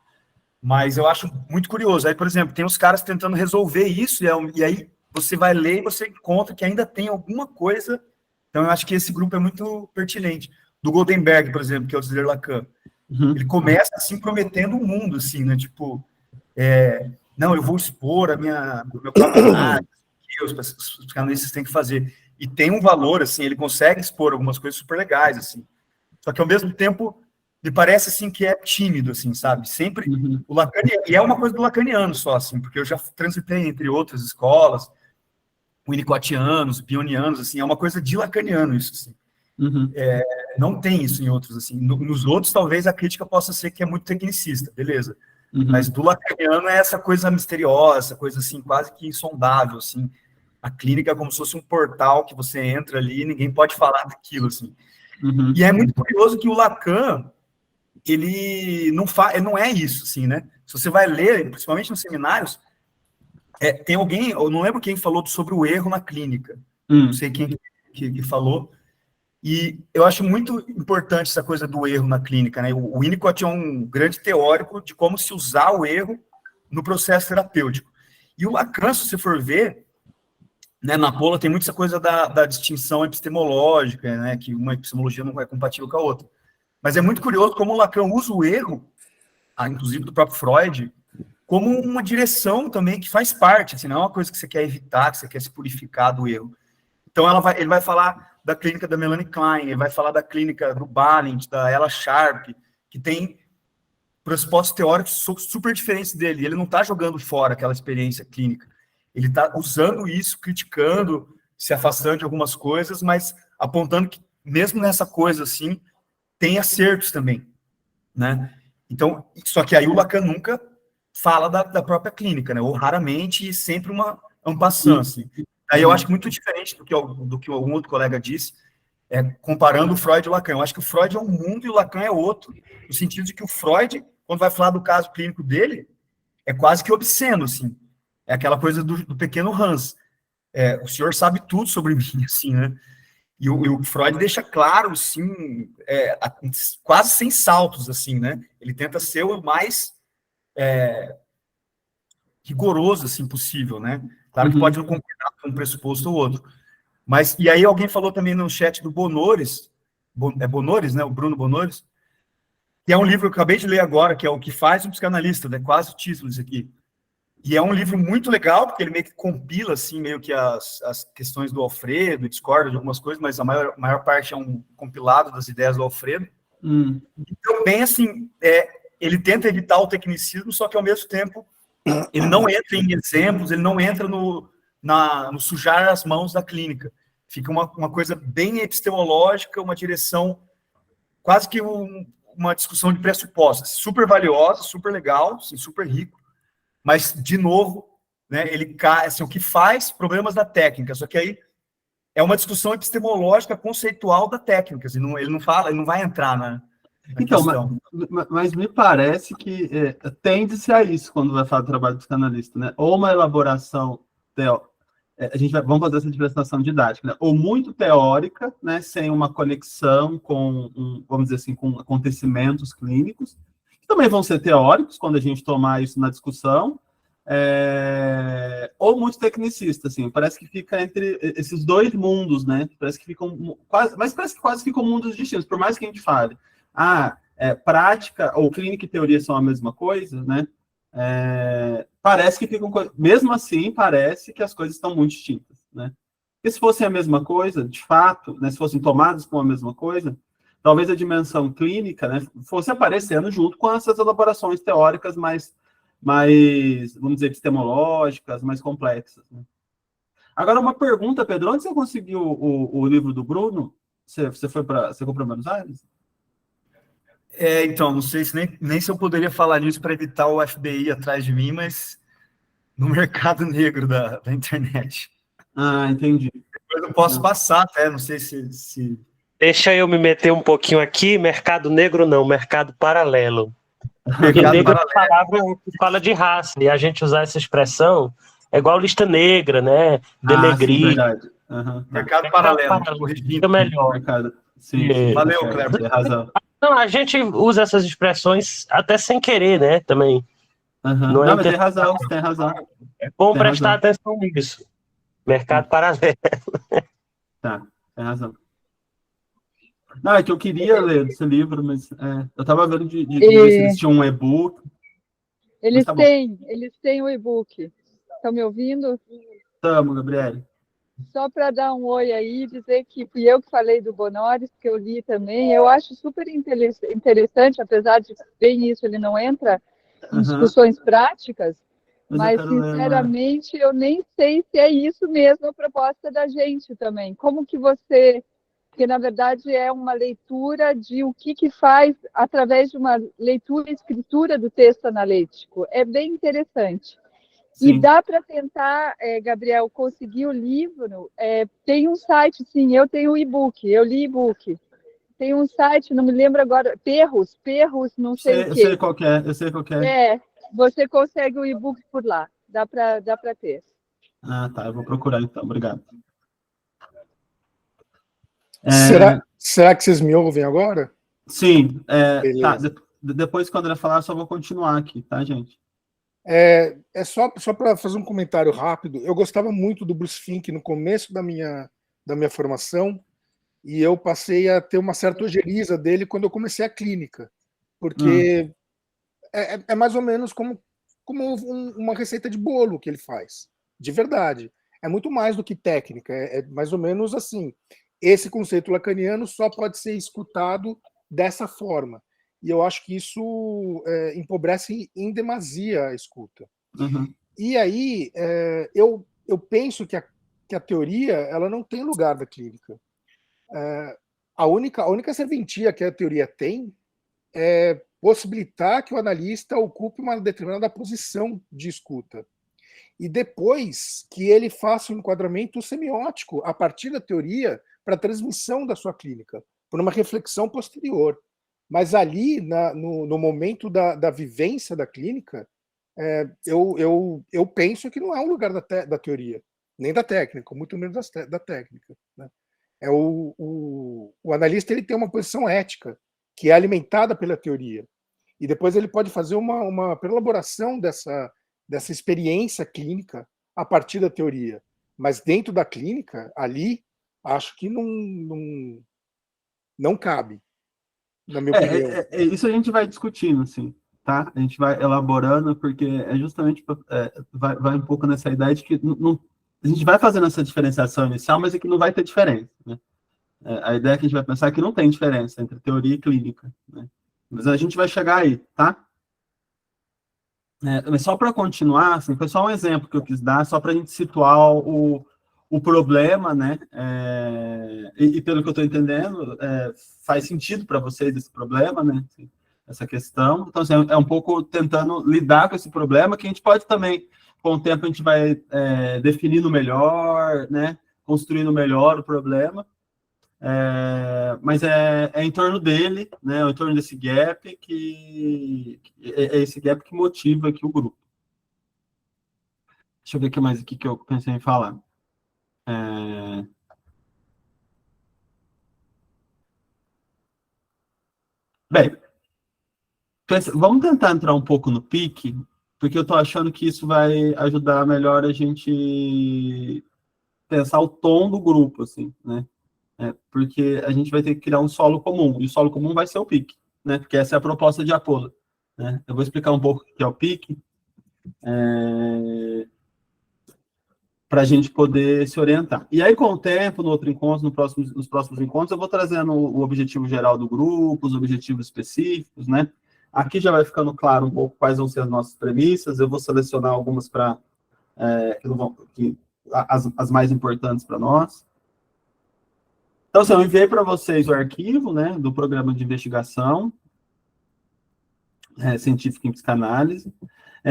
Mas eu acho muito curioso. Aí, por exemplo, tem os caras tentando resolver isso, e aí você vai ler e você encontra que ainda tem alguma coisa. Então, eu acho que esse grupo é muito pertinente. Do Goldenberg, por exemplo, que é o Desler Lacan. Ele começa, assim, prometendo um mundo, assim, né? Tipo, não, eu vou expor o meu próprio análise, que os psicanalistas têm que fazer. E tem um valor, assim, ele consegue expor algumas coisas super legais, assim. Só que, ao mesmo tempo, me parece, assim, que é tímido, assim, sabe? Sempre o lacaniano, e é uma coisa do lacaniano só, assim, porque eu já transitei entre outras escolas, winnicottianos, pionianos, assim, é uma coisa de lacaniano isso, assim. Não tem isso em outros, assim. Nos outros, talvez, a crítica possa ser que é muito tecnicista, beleza. Mas do lacaniano é essa coisa misteriosa, essa coisa, assim, quase que insondável, assim. A clínica é como se fosse um portal que você entra ali e ninguém pode falar daquilo, assim. E é muito curioso que o Lacan, ele não é isso, assim, né? Se você vai ler, principalmente nos seminários, tem alguém, eu não lembro quem falou sobre o erro na clínica, não sei quem que falou, e eu acho muito importante essa coisa do erro na clínica, né? O Winnicott é um grande teórico de como se usar o erro no processo terapêutico. E o Lacan, se você for ver, né, na Pola tem muito essa coisa da distinção epistemológica, né? Que uma epistemologia não é compatível com a outra. Mas é muito curioso como o Lacan usa o erro, inclusive do próprio Freud, como uma direção também que faz parte, assim, não é uma coisa que você quer evitar, que você quer se purificar do erro. Então ele vai falar da clínica da Melanie Klein, ele vai falar da clínica do Balint, da Ella Sharp, que tem pressupostos teóricos super diferentes dele. Ele não está jogando fora aquela experiência clínica. Ele está usando isso, criticando, se afastando de algumas coisas, mas apontando que, mesmo nessa coisa assim, tem acertos também, né? Então, só que aí o Lacan nunca fala da própria clínica, né? Ou raramente, e sempre uma en passant, assim. Aí eu acho muito diferente do que algum outro colega disse, comparando o Freud e o Lacan. Eu acho que o Freud é um mundo e o Lacan é outro, no sentido de que o Freud, quando vai falar do caso clínico dele, é quase que obsceno, assim. É aquela coisa do pequeno Hans. O senhor sabe tudo sobre mim, assim, né? E o Freud deixa claro, assim, quase sem saltos, assim, né? Ele tenta ser o mais rigoroso, assim, possível, né? Claro que pode não concordar com um pressuposto ou outro. Mas, e aí alguém falou também no chat do Bonores, Bonores, né? O Bruno Bonores, que é um livro que eu acabei de ler agora, que é O que faz um psicanalista, né? Quase o título isso aqui. E é um livro muito legal, porque ele meio que compila, assim, meio que as questões do Alfredo, discorda de algumas coisas, mas a maior parte é um compilado das ideias do Alfredo. Então, bem assim, ele tenta evitar o tecnicismo, só que, ao mesmo tempo, ele não entra em exemplos, ele não entra no sujar as mãos da clínica. Fica uma coisa bem epistemológica, uma direção, quase que uma discussão de pressupostos, super valiosa, super legal, assim, super rico, mas, de novo, né, ele cai, assim, o que faz problemas da técnica, só que aí é uma discussão epistemológica, conceitual da técnica, assim, ele não vai entrar na então, questão. mas me parece que tende-se a isso quando vai falar do trabalho do psicanalista, né? Ou uma elaboração vamos fazer essa diferenciação didática, né? Ou muito teórica, né, sem uma conexão com, vamos dizer assim, com acontecimentos clínicos, que também vão ser teóricos quando a gente tomar isso na discussão, ou muito tecnicista, assim, parece que fica entre esses dois mundos, né? Parece que ficam quase, mas parece que quase ficam mundos distintos, por mais que a gente fale, prática ou clínica e teoria são a mesma coisa, né? Parece que ficam, mesmo assim, parece que as coisas estão muito distintas, né? E se fossem a mesma coisa, de fato, né, se fossem tomadas como a mesma coisa, talvez a dimensão clínica, né, fosse aparecendo junto com essas elaborações teóricas mais vamos dizer, epistemológicas, mais complexas, né? Agora, uma pergunta, Pedro, onde você conseguiu o livro do Bruno? Você comprou em Buenos Aires? Então, não sei se nem se eu poderia falar nisso para evitar o FBI atrás de mim, mas no mercado negro da internet. Ah, entendi. Depois eu posso passar até, não sei se... Deixa eu me meter um pouquinho aqui, mercado negro não, mercado paralelo. Porque Mercado negro é uma paralelo. palavra que fala de raça, e a gente usar essa expressão é igual lista negra, né? Sim, Denegrir. verdade. Tá. Mercado paralelo, corrigindo. Fica melhor. Mercado. Sim, Valeu, tá certo, Cleber. tem razão. Não, a gente usa essas expressões até sem querer, né? Também. Não, é mas tem razão, você tem razão. É bom Tem prestar razão. atenção nisso. Mercado paralelo. Tá, tem razão. Não, é que eu queria ler esse livro, mas eu estava vendo de ver se eles tinham um e-book. Eles tá bom. têm o e-book. Estão me ouvindo? Estamos, Gabriele. Só para dar um oi aí, dizer que fui eu que falei do Bonoris, que eu li também. Eu acho super interessante, apesar de bem isso, ele não entra em discussões práticas, mas sinceramente eu nem sei se é isso mesmo a proposta da gente também. Como que você... Porque, na verdade, é uma leitura de o que faz através de uma leitura e escritura do texto analítico. É bem interessante. Sim. E dá para tentar, Gabriel, conseguir o livro. Tem um site, sim, eu tenho o e-book, eu li e-book. Tem um site, não me lembro agora, Perros, não sei o quê. Eu sei qual é. Você consegue o e-book por lá, dá para ter. Ah, tá, eu vou procurar então, obrigado. Será que vocês me ouvem agora? Sim, tá, depois quando ele falar, eu só vou continuar aqui, tá, gente? Só para fazer um comentário rápido, eu gostava muito do Bruce Fink no começo da minha formação, e eu passei a ter uma certa ojeriza dele quando eu comecei a clínica, porque é mais ou menos como uma receita de bolo que ele faz, de verdade. É muito mais do que técnica, é mais ou menos assim. Esse conceito lacaniano só pode ser escutado dessa forma. E eu acho que isso empobrece em demasia a escuta. E aí, eu penso que a teoria ela não tem lugar da clínica. A única serventia que a teoria tem é possibilitar que o analista ocupe uma determinada posição de escuta. E depois que ele faça um enquadramento semiótico a partir da teoria para a transmissão da sua clínica, por uma reflexão posterior. Mas ali, no momento da vivência da clínica, eu penso que não é um lugar da teoria, nem da técnica, muito menos da técnica. Né? O analista ele tem uma posição ética, que é alimentada pela teoria. E depois ele pode fazer uma elaboração dessa experiência clínica a partir da teoria. Mas dentro da clínica, ali, acho que não cabe, na minha opinião. Isso a gente vai discutindo, assim, tá? A gente vai elaborando, porque justamente vai um pouco nessa ideia de que a gente vai fazendo essa diferenciação inicial, mas é que não vai ter diferença, né? A ideia que a gente vai pensar é que não tem diferença entre teoria e clínica, né? Mas a gente vai chegar aí, tá? Mas só para continuar, assim, foi só um exemplo que eu quis dar, só para a gente situar o problema, né? E pelo que eu estou entendendo, faz sentido para vocês esse problema, né? Essa questão. Então, assim, é um pouco tentando lidar com esse problema, que a gente pode também, com o tempo, a gente vai definindo melhor, né? Construindo melhor o problema. Mas é em torno dele, né? Em torno desse gap que é esse gap que motiva aqui o grupo. Deixa eu ver o que mais aqui que eu pensei em falar. Bem, vamos tentar entrar um pouco no PIC, porque eu estou achando que isso vai ajudar melhor a gente pensar o tom do grupo, assim, né? Porque a gente vai ter que criar um solo comum, e o solo comum vai ser o PIC, né? Porque essa é a proposta de Apolo, né? Eu vou explicar um pouco o que é o PIC, para a gente poder se orientar. E aí, com o tempo, no outro encontro, nos próximos encontros, eu vou trazendo o objetivo geral do grupo, os objetivos específicos, né? Aqui já vai ficando claro um pouco quais vão ser as nossas premissas, eu vou selecionar algumas para as mais importantes para nós. Então, assim, eu enviei para vocês o arquivo, né, do programa de investigação científica em psicanálise.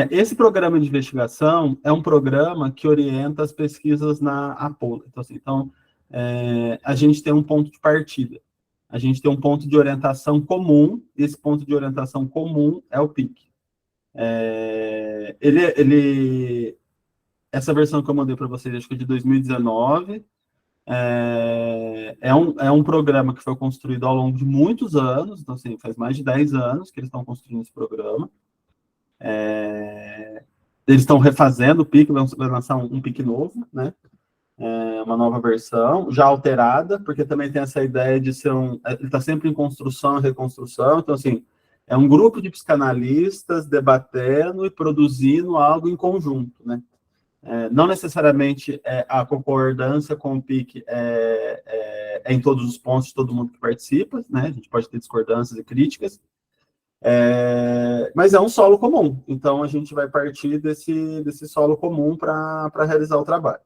Esse programa de investigação é um programa que orienta as pesquisas na Apolo. Então, a gente tem um ponto de partida. A gente tem um ponto de orientação comum, e esse ponto de orientação comum é o PIC. Essa versão que eu mandei para vocês, acho que é de 2019, é um programa que foi construído ao longo de muitos anos, então, assim, faz mais de 10 anos que eles estão construindo esse programa. Eles estão refazendo o PIC, vão lançar um PIC novo, né? Uma nova versão, já alterada, porque também tem essa ideia de ser ele está sempre em construção e reconstrução, então, assim, é um grupo de psicanalistas debatendo e produzindo algo em conjunto, né? Não necessariamente a concordância com o PIC é em todos os pontos de todo mundo que participa, né? A gente pode ter discordâncias e críticas, mas é um solo comum, então a gente vai partir desse solo comum para realizar o trabalho.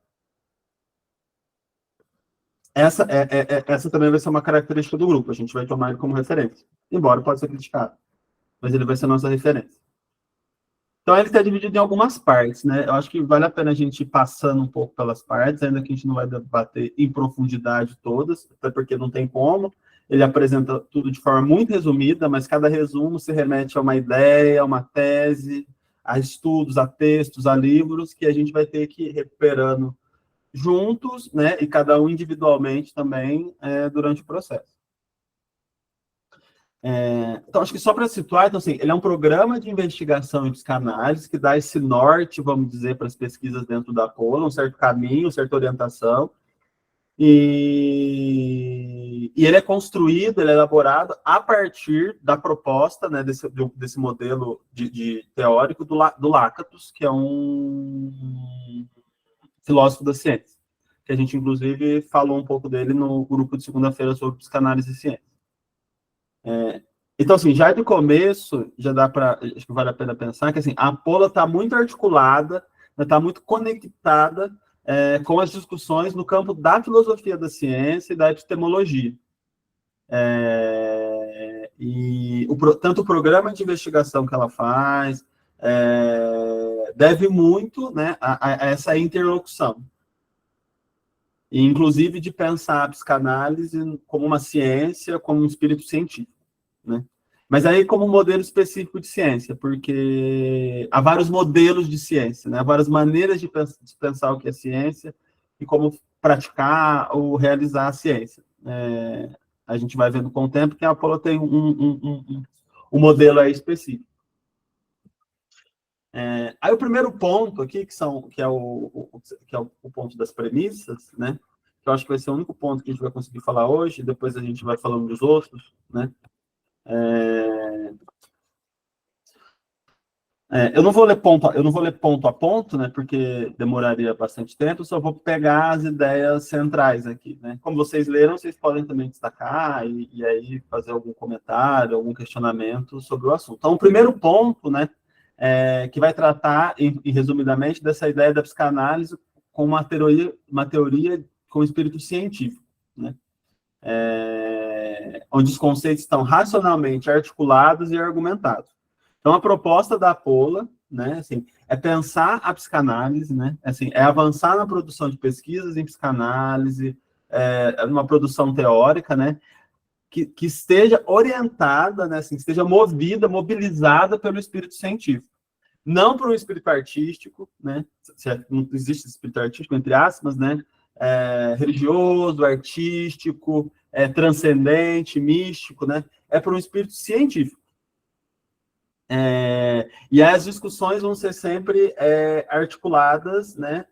Essa também vai ser uma característica do grupo, a gente vai tomar ele como referência, embora pode ser criticado, mas ele vai ser a nossa referência. Então, ele está dividido em algumas partes, né? Eu acho que vale a pena a gente ir passando um pouco pelas partes, ainda que a gente não vai debater em profundidade todas, até porque não tem como. Ele apresenta tudo de forma muito resumida, mas cada resumo se remete a uma ideia, a uma tese, a estudos, a textos, a livros, que a gente vai ter que ir recuperando juntos, né? E cada um individualmente também durante o processo. Então, acho que só para situar, então, assim, ele é um programa de investigação em psicanálise que dá esse norte, vamos dizer, para as pesquisas dentro da Apolo, um certo caminho, uma certa orientação, e ele é construído, ele é elaborado a partir da proposta, né, desse modelo de teórico do Lakatos, que é um filósofo da ciência, que a gente, inclusive, falou um pouco dele no grupo de segunda-feira sobre psicanálise e ciência. Então, assim, já de começo, já dá para, acho que vale a pena pensar que, assim, a Apolo está muito articulada, está muito conectada com as discussões no campo da filosofia da ciência e da epistemologia. Tanto o programa de investigação que ela faz deve muito, né, a essa interlocução. E, inclusive, de pensar a psicanálise como uma ciência, como um espírito científico, né? Mas aí como um modelo específico de ciência, porque há vários modelos de ciência, né? Há várias maneiras de pensar o que é ciência e como praticar ou realizar a ciência. A gente vai vendo com o tempo que a Apolo tem um modelo aí específico. Aí o primeiro ponto aqui, que é o ponto das premissas, né? Que eu acho que vai ser o único ponto que a gente vai conseguir falar hoje, depois a gente vai falando dos outros, né? Eu não vou ler ponto a ponto, né? Porque demoraria bastante tempo, só vou pegar as ideias centrais aqui, né? Como vocês leram, vocês podem também destacar e aí fazer algum comentário, algum questionamento sobre o assunto. Então, o primeiro ponto, né? Que vai tratar, resumidamente, dessa ideia da psicanálise com uma teoria com espírito científico, né? Onde os conceitos estão racionalmente articulados e argumentados. Então, a proposta da Apolo, né, assim, é pensar a psicanálise, né, assim, é avançar na produção de pesquisas em psicanálise, numa produção teórica, né, que esteja orientada, né, assim, esteja mobilizada pelo espírito científico. Não por um espírito artístico, né, não existe espírito artístico, entre aspas, né, religioso, artístico, transcendente, místico, né? É por um espírito científico. E as discussões vão ser sempre articuladas, né,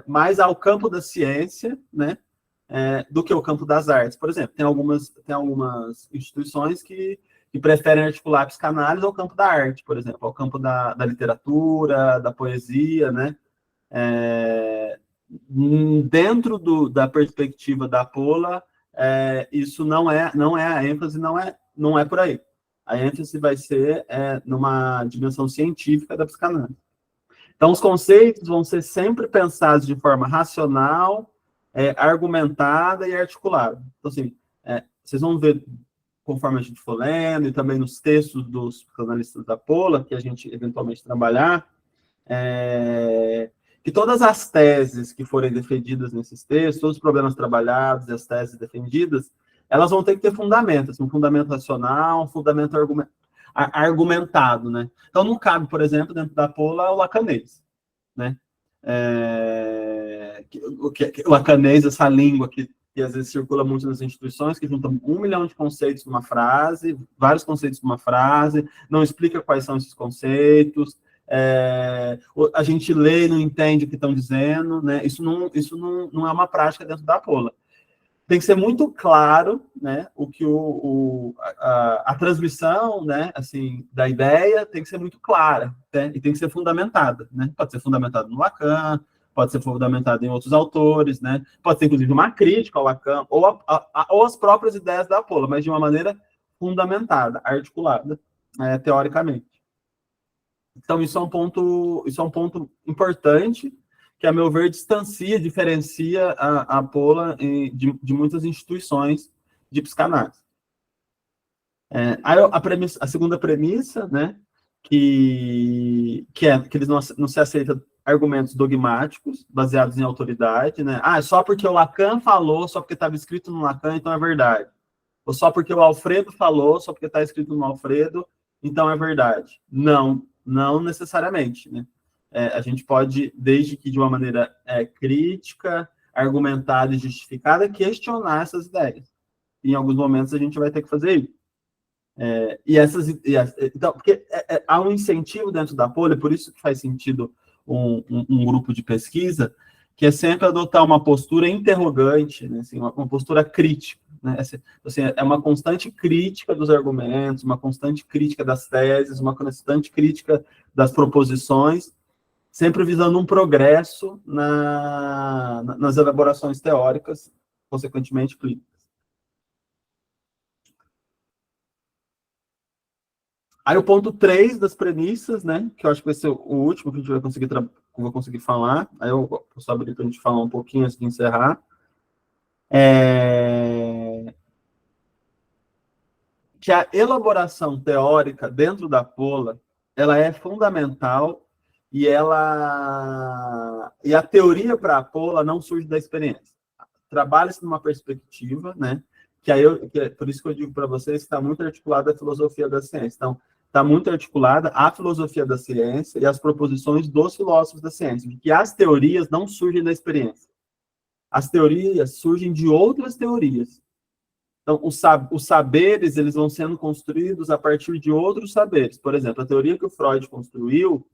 mais ao campo da ciência, né, do que ao campo das artes. Por exemplo, tem algumas instituições que preferem articular a psicanálise ao campo da arte, por exemplo, ao campo da literatura, da poesia, né? Dentro da perspectiva da Pola, isso não é a ênfase, não é por aí. A ênfase vai ser numa dimensão científica da psicanálise. Então, os conceitos vão ser sempre pensados de forma racional, argumentada e articulada. Então, assim, vocês vão ver, conforme a gente for lendo, e também nos textos dos psicanalistas da Pola, que a gente eventualmente trabalhar, que todas as teses que forem defendidas nesses textos, todos os problemas trabalhados e as teses defendidas, elas vão ter que ter fundamentos, um fundamento racional, um fundamento argumentado, né? Então, não cabe, por exemplo, dentro da Pola, o lacanês, né? O lacanês, essa língua que às vezes circula muito nas instituições, que junta 1 milhão de conceitos numa frase, vários conceitos numa frase, não explica quais são esses conceitos, a gente lê e não entende o que estão dizendo, né? Isso não é uma prática dentro da Pola. Tem que ser muito claro, né, o que a transmissão, né, assim, da ideia tem que ser muito clara, né, e tem que ser fundamentada, né? Pode ser fundamentada no Lacan, pode ser fundamentada em outros autores, né? Pode ser, inclusive, uma crítica ao Lacan, ou as próprias ideias da Pola, mas de uma maneira fundamentada, articulada, teoricamente. Então, isso é um ponto importante, que, a meu ver, diferencia a Pola de muitas instituições de psicanálise. A segunda premissa, né, que eles não se aceitam argumentos dogmáticos, baseados em autoridade, né? Só porque o Lacan falou, só porque estava escrito no Lacan, então é verdade. Ou só porque o Alfredo falou, só porque está escrito no Alfredo, então é verdade. Não necessariamente, né? A gente pode, desde que de uma maneira crítica, argumentada e justificada, questionar essas ideias. Em alguns momentos a gente vai ter que fazer isso. Então, porque há um incentivo dentro da Pola, por isso que faz sentido um grupo de pesquisa, que é sempre adotar uma postura interrogante, né, assim, uma postura crítica, né, assim, é uma constante crítica dos argumentos, uma constante crítica das teses, uma constante crítica das proposições, sempre visando um progresso nas elaborações teóricas, consequentemente clínicas. Aí o ponto 3 das premissas, né, que eu acho que vai ser o último que a gente vai conseguir falar, aí eu posso abrir para a gente falar um pouquinho antes de encerrar, que a elaboração teórica dentro da Pola, ela é fundamental, e a teoria para a Pola não surge da experiência. Trabalha-se numa perspectiva, né, por isso que eu digo para vocês que está muito articulada a filosofia da ciência. Então, está muito articulada a filosofia da ciência e as proposições dos filósofos da ciência, de que as teorias não surgem da experiência. As teorias surgem de outras teorias. Então, os saberes, eles vão sendo construídos a partir de outros saberes. Por exemplo, a teoria que o Freud construiu,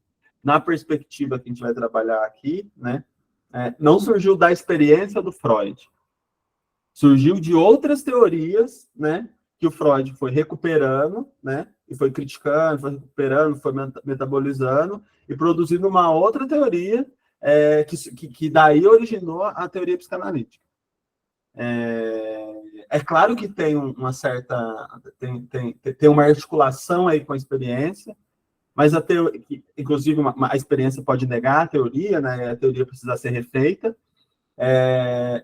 na perspectiva que a gente vai trabalhar aqui, né, não surgiu da experiência do Freud. Surgiu de outras teorias, né, que o Freud foi recuperando, né, e foi criticando, foi recuperando, foi metabolizando, e produzindo uma outra teoria que daí originou a teoria psicanalítica. É claro que tem uma certa... tem uma articulação aí com a experiência, mas inclusive a experiência pode negar a teoria, né, a teoria precisa ser refeita,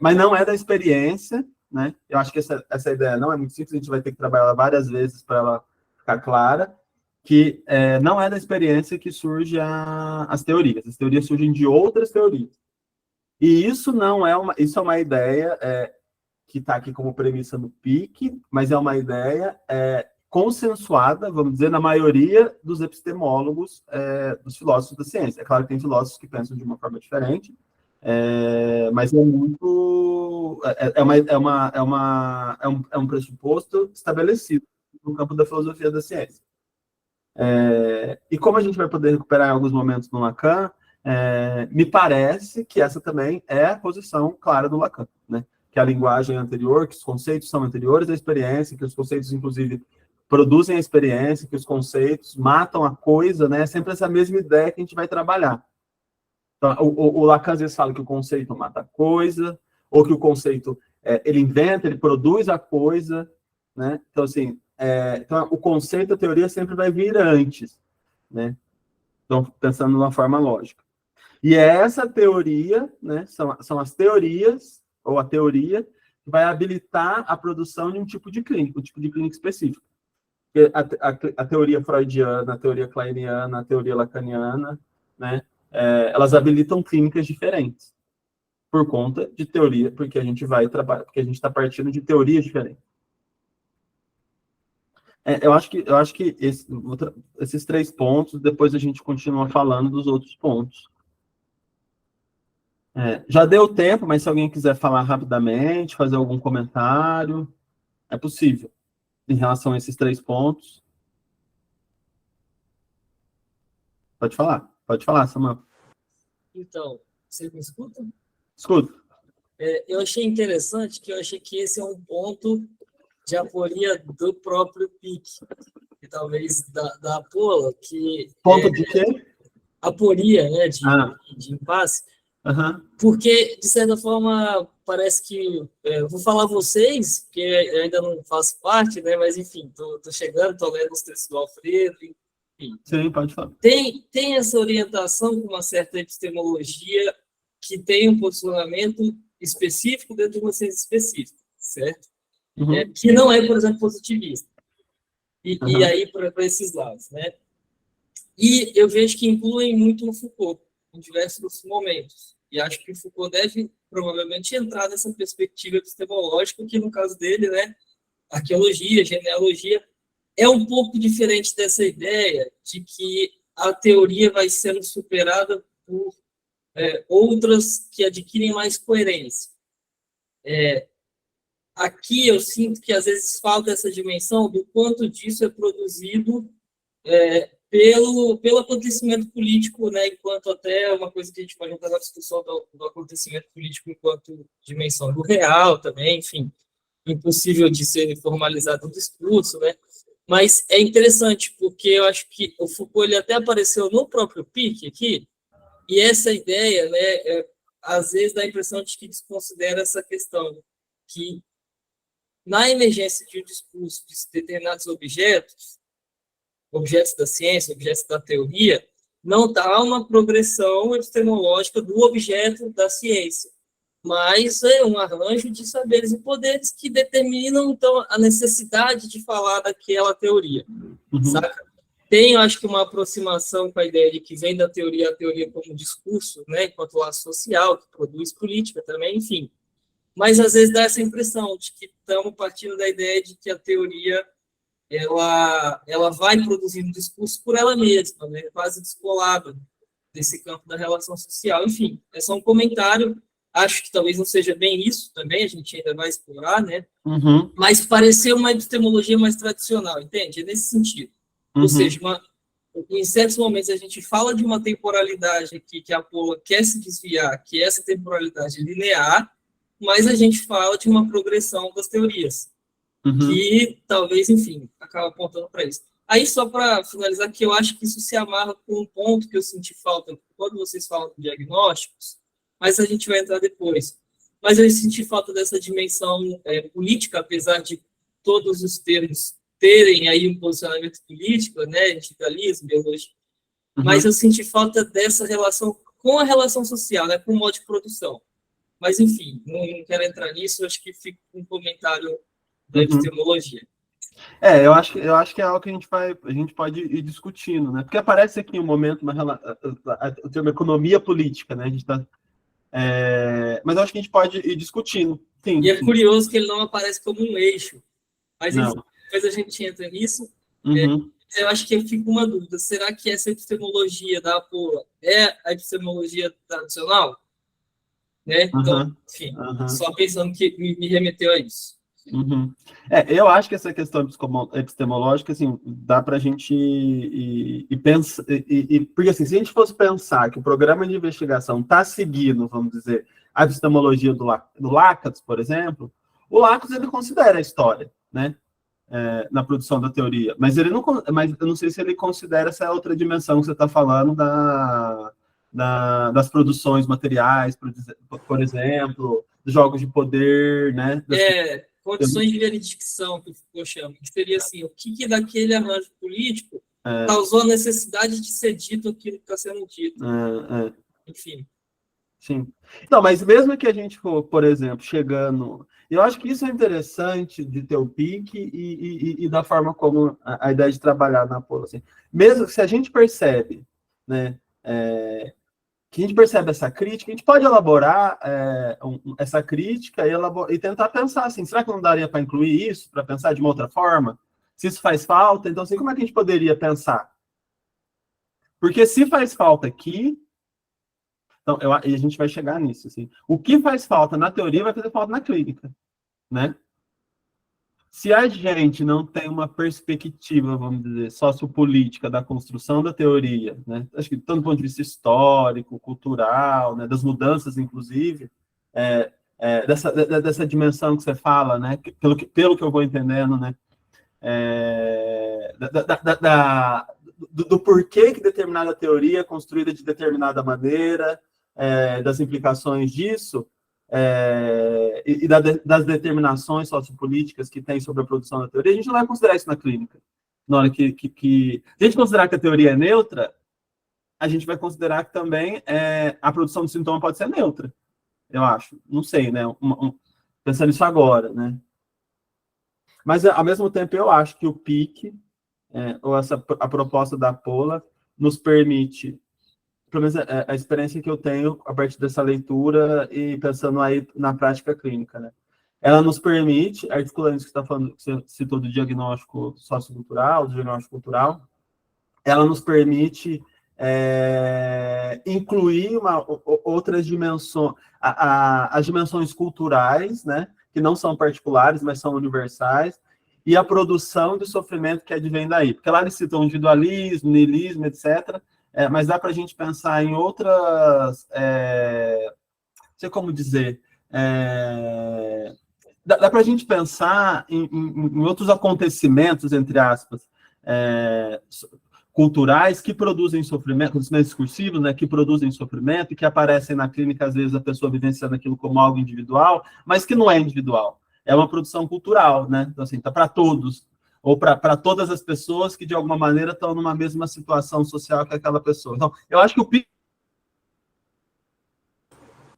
mas não é da experiência, né? Eu acho que essa ideia não é muito simples, a gente vai ter que trabalhar várias vezes para ela ficar clara, que não é da experiência que surgem as teorias surgem de outras teorias. E isso isso é uma ideia que está aqui como premissa no PIC, mas é uma ideia consensuada, vamos dizer, na maioria dos epistemólogos, dos filósofos da ciência. É claro que tem filósofos que pensam de uma forma diferente, Mas é muito... É um pressuposto estabelecido no campo da filosofia da ciência. E como a gente vai poder recuperar em alguns momentos no Lacan, me parece que essa também é a posição clara do Lacan, né? Que a linguagem é anterior, que os conceitos são anteriores à experiência, que os conceitos, inclusive, produzem a experiência, que os conceitos matam a coisa, né? É sempre essa mesma ideia que a gente vai trabalhar. Então, o Lacan às vezes fala que o conceito mata a coisa, ou que o conceito, ele inventa, ele produz a coisa, né? Então, assim, então, o conceito da teoria sempre vai vir antes, né? Então, pensando de uma forma lógica. E é essa teoria, né? São as teorias, ou a teoria, que vai habilitar a produção de um tipo de clínica específico. A teoria freudiana, a teoria kleiniana, a teoria lacaniana, né? Elas habilitam clínicas diferentes por conta de teoria, porque a gente vai trabalhar, porque a gente está partindo de teorias diferentes. Eu acho que esses 3 pontos, depois a gente continua falando dos outros pontos. Já deu tempo, mas se alguém quiser falar rapidamente, fazer algum comentário, é possível, em relação a esses 3 pontos. Pode falar, Samuel. Então, você me escuta? Escuta. Eu achei interessante, que eu achei que esse é um ponto de aporia do próprio PIC, e talvez da Apola, que... Ponto de quê? Aporia, né, de impasse, porque, de certa forma, parece que... vou falar vocês, porque eu ainda não faço parte, né, mas, enfim, tô chegando, tô lendo os textos do Alfredo, enfim. Sim, pode falar. Tem essa orientação com uma certa epistemologia que tem um posicionamento específico dentro de uma ciência específica, certo? Que não é, por exemplo, positivista. E aí, para esses lados, né? E eu vejo que incluem muito o Foucault, em diversos momentos. E acho que o Foucault deve, provavelmente, entrar nessa perspectiva epistemológica, que, no caso dele, né, arqueologia, genealogia, é um pouco diferente dessa ideia de que a teoria vai sendo superada por outras que adquirem mais coerência. Aqui eu sinto que, às vezes, falta essa dimensão do quanto disso é produzido pelo acontecimento político, né, enquanto até uma coisa que a gente pode entrar na discussão do acontecimento político enquanto dimensão do real também, enfim, impossível de ser formalizado o discurso, né? Mas é interessante, porque eu acho que o Foucault ele até apareceu no próprio PIC aqui, e essa ideia, né, às vezes dá a impressão de que desconsidera essa questão, que na emergência de um discurso de determinados objetos da ciência, objetos da teoria, não está uma progressão epistemológica do objeto da ciência, mas é um arranjo de saberes e poderes que determinam, então, a necessidade de falar daquela teoria, saca? Tem, eu acho que, uma aproximação com a ideia de que vem da teoria a teoria como discurso, né, enquanto laço social, que produz política também, enfim. Mas, às vezes, dá essa impressão de que estamos partindo da ideia de que a teoria ela vai produzindo discurso por ela mesma, né, quase descolada desse campo da relação social. Enfim, é só um comentário. Acho que talvez não seja bem isso também, a gente ainda vai explorar, né? Mas pareceu uma epistemologia mais tradicional, entende? É nesse sentido. Ou seja, em certos momentos a gente fala de uma temporalidade aqui que a Apola quer se desviar, que é essa temporalidade linear, mas a gente fala de uma progressão das teorias, que talvez, enfim, acaba apontando para isso. Aí, só para finalizar, que eu acho que isso se amarra com um ponto que eu senti falta quando vocês falam de diagnósticos, mas a gente vai entrar depois. Mas eu senti falta dessa dimensão política, apesar de todos os termos terem aí um posicionamento político, né, integralismo, biologia, mas eu senti falta dessa relação com a relação social, né, com o modo de produção. Mas, enfim, não quero entrar nisso, acho que fica um comentário da epistemologia. Eu acho que é algo que a gente pode ir discutindo, né? Porque aparece aqui um momento, o termo economia política, né? A gente tá, mas eu acho que a gente pode ir discutindo. Sim, e é curioso que ele não aparece como um eixo. Mas, enfim, depois a gente entra nisso. Eu acho que fica uma dúvida. Será que essa epistemologia da Apola é a epistemologia tradicional? né? Então, enfim, só pensando que me remeteu a isso. Eu acho que essa questão epistemológica, assim, dá para a gente pensar, porque assim, se a gente fosse pensar que o programa de investigação está seguindo, vamos dizer, a epistemologia do Lakatos, por exemplo, o Lakatos, ele considera a história, né, na produção da teoria, mas eu não sei se ele considera essa outra dimensão que você está falando das produções materiais, por exemplo, dos jogos de poder, né? Condições de jurisdicção, que eu chamo, que seria assim, o que daquele arranjo político causou a necessidade de ser dito aquilo que está sendo dito. Enfim. Sim. Então, mas mesmo que a gente for, por exemplo, chegando... Eu acho que isso é interessante de ter o PIC e da forma como a ideia de trabalhar na Apolo. Assim. Mesmo se a gente percebe, né, que a gente percebe essa crítica, a gente pode elaborar essa crítica e tentar pensar assim, será que não daria para incluir isso, para pensar de uma outra forma? Se isso faz falta, então assim, como é que a gente poderia pensar? Porque se faz falta aqui, então, e a gente vai chegar nisso, assim, o que faz falta na teoria vai fazer falta na clínica, né? Se a gente não tem uma perspectiva, vamos dizer, sociopolítica da construção da teoria, né? Acho que tanto do ponto de vista histórico, cultural, né? Das mudanças, inclusive, dessa dimensão que você fala, né? Pelo que eu vou entendendo, né? Do porquê que determinada teoria é construída de determinada maneira, das implicações disso, e das determinações sociopolíticas que tem sobre a produção da teoria, a gente não vai considerar isso na clínica. Na hora que a gente considerar que a teoria é neutra, a gente vai considerar que também a produção do sintoma pode ser neutra, eu acho. Não sei, né? Pensando nisso agora, né? Mas, ao mesmo tempo, eu acho que o PIC, ou a proposta da Pola, nos permite, pelo menos a experiência que eu tenho a partir dessa leitura e pensando aí na prática clínica, né? Ela nos permite, articulando isso que você está falando, que você citou do diagnóstico sociocultural, do diagnóstico cultural, ela nos permite incluir outras dimensões, as dimensões culturais, né? Que não são particulares, mas são universais, e a produção do sofrimento que advém daí. Porque lá eles citam individualismo, niilismo, etc., mas dá para a gente pensar em outras... não sei como dizer... dá para a gente pensar em outros acontecimentos, entre aspas, culturais que produzem sofrimento, acontecimentos discursivos, né, que produzem sofrimento e que aparecem na clínica, às vezes, a pessoa vivenciando aquilo como algo individual, mas que não é individual. É uma produção cultural, né? Então, assim, tá para todos, ou para todas as pessoas que, de alguma maneira, estão numa mesma situação social que aquela pessoa. Então, eu acho que o PIC...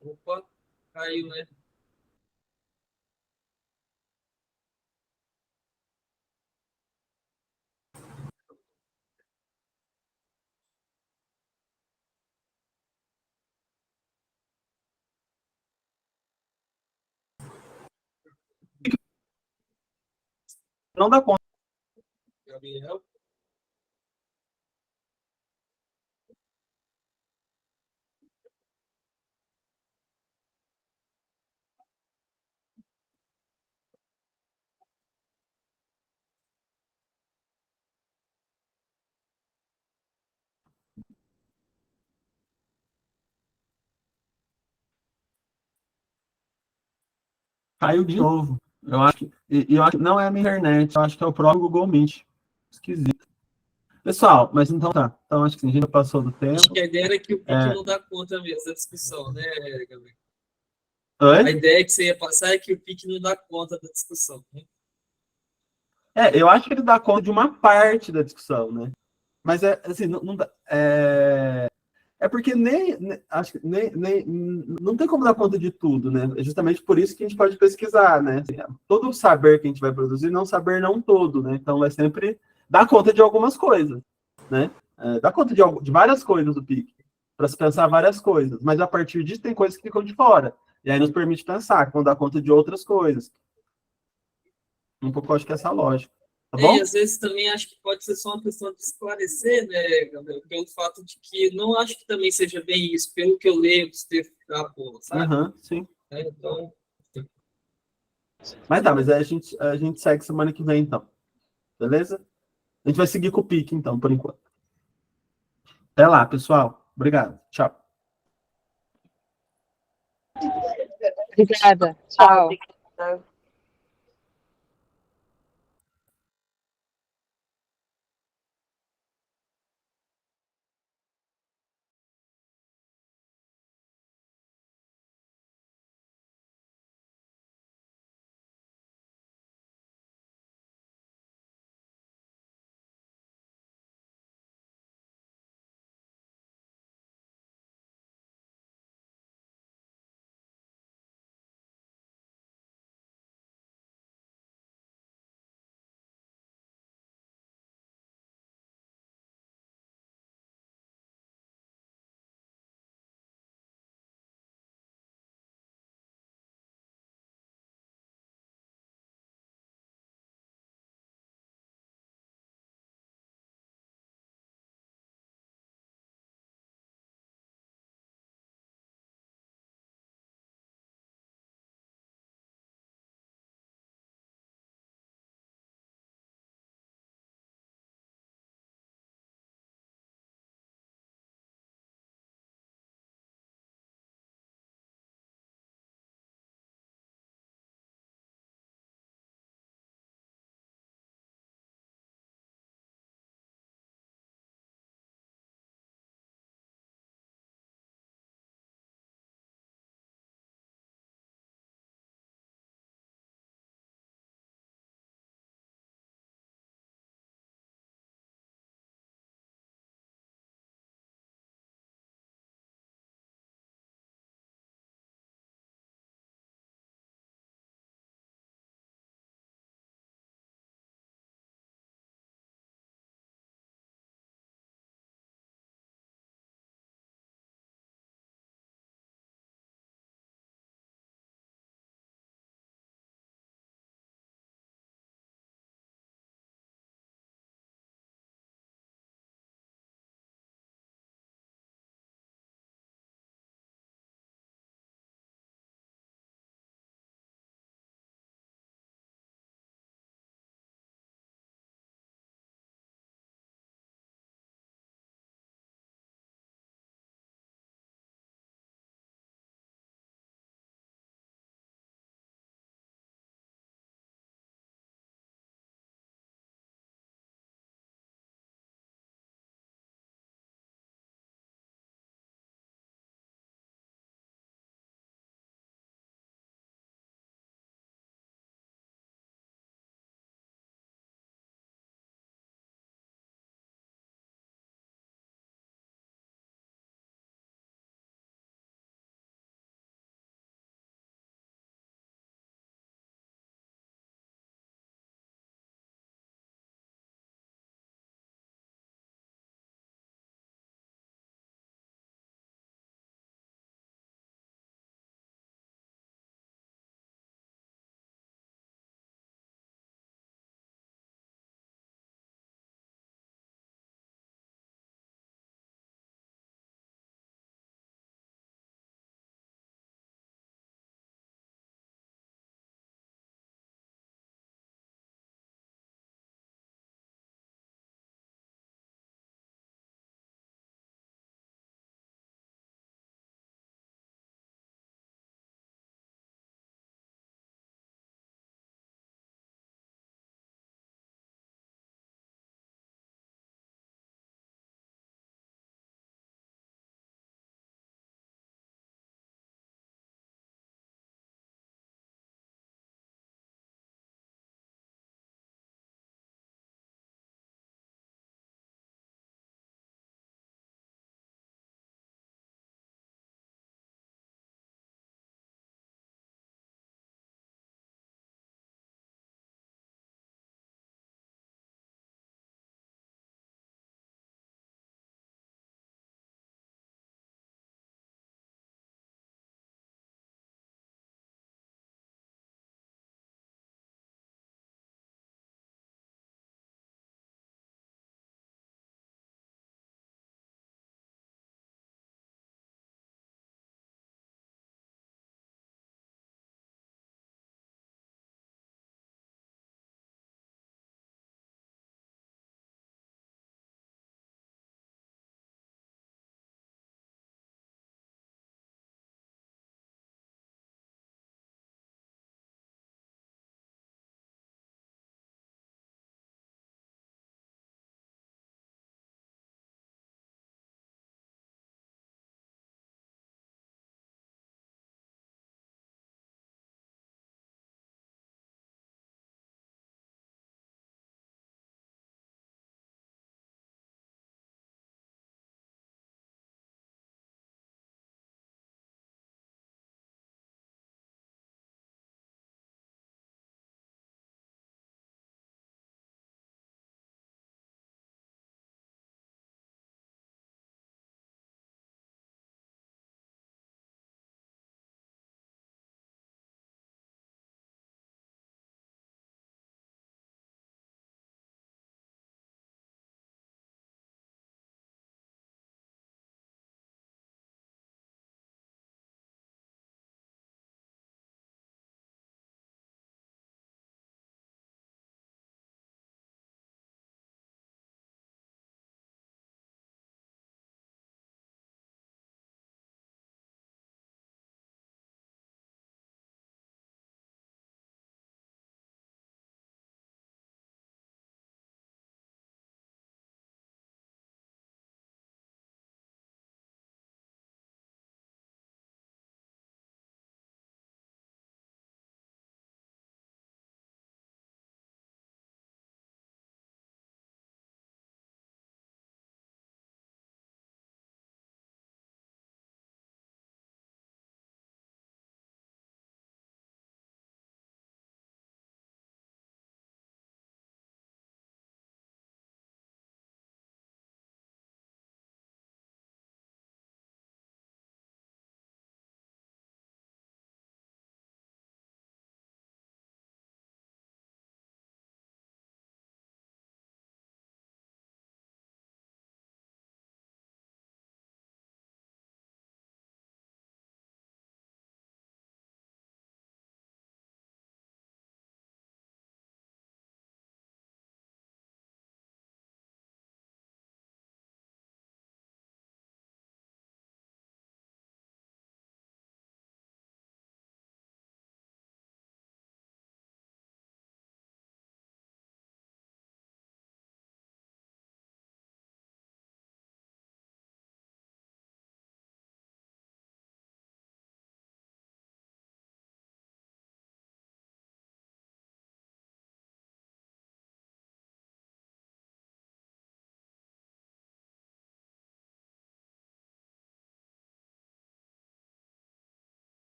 Opa, caiu, né? Não dá conta. Gabriel? Caiu de novo. Eu acho que não é a minha internet, eu acho que é o próprio Google Meet. Esquisito. Pessoal, mas então tá. Então acho que a gente já passou do tempo. Acho que a ideia era que o PIC não dá conta mesmo da discussão, né, Gabriel? Oi? A ideia que você ia passar é que o PIC não dá conta da discussão, né? Eu acho que ele dá conta de uma parte da discussão, né? Mas assim, não dá. Porque acho que não tem como dar conta de tudo, né? É justamente por isso que a gente pode pesquisar, né? Assim, todo o saber que a gente vai produzir, não saber não todo, né? Então vai sempre dar conta de algumas coisas, né? Dá conta de várias coisas do PIC, para se pensar várias coisas, mas a partir disso tem coisas que ficam de fora, e aí nos permite pensar, que vão dar conta de outras coisas. Um pouco, acho que essa lógica. Tá bom? E às vezes também acho que pode ser só uma questão de esclarecer, né, Gabriel? Pelo fato de que não acho que também seja bem isso, pelo que eu leio dos textos da Pola, sabe? Sim. Então. Mas tá, mas aí a gente segue semana que vem, então. Beleza? A gente vai seguir com o pique, então, por enquanto. Até lá, pessoal. Obrigado. Tchau. Obrigada. Tchau. Obrigada.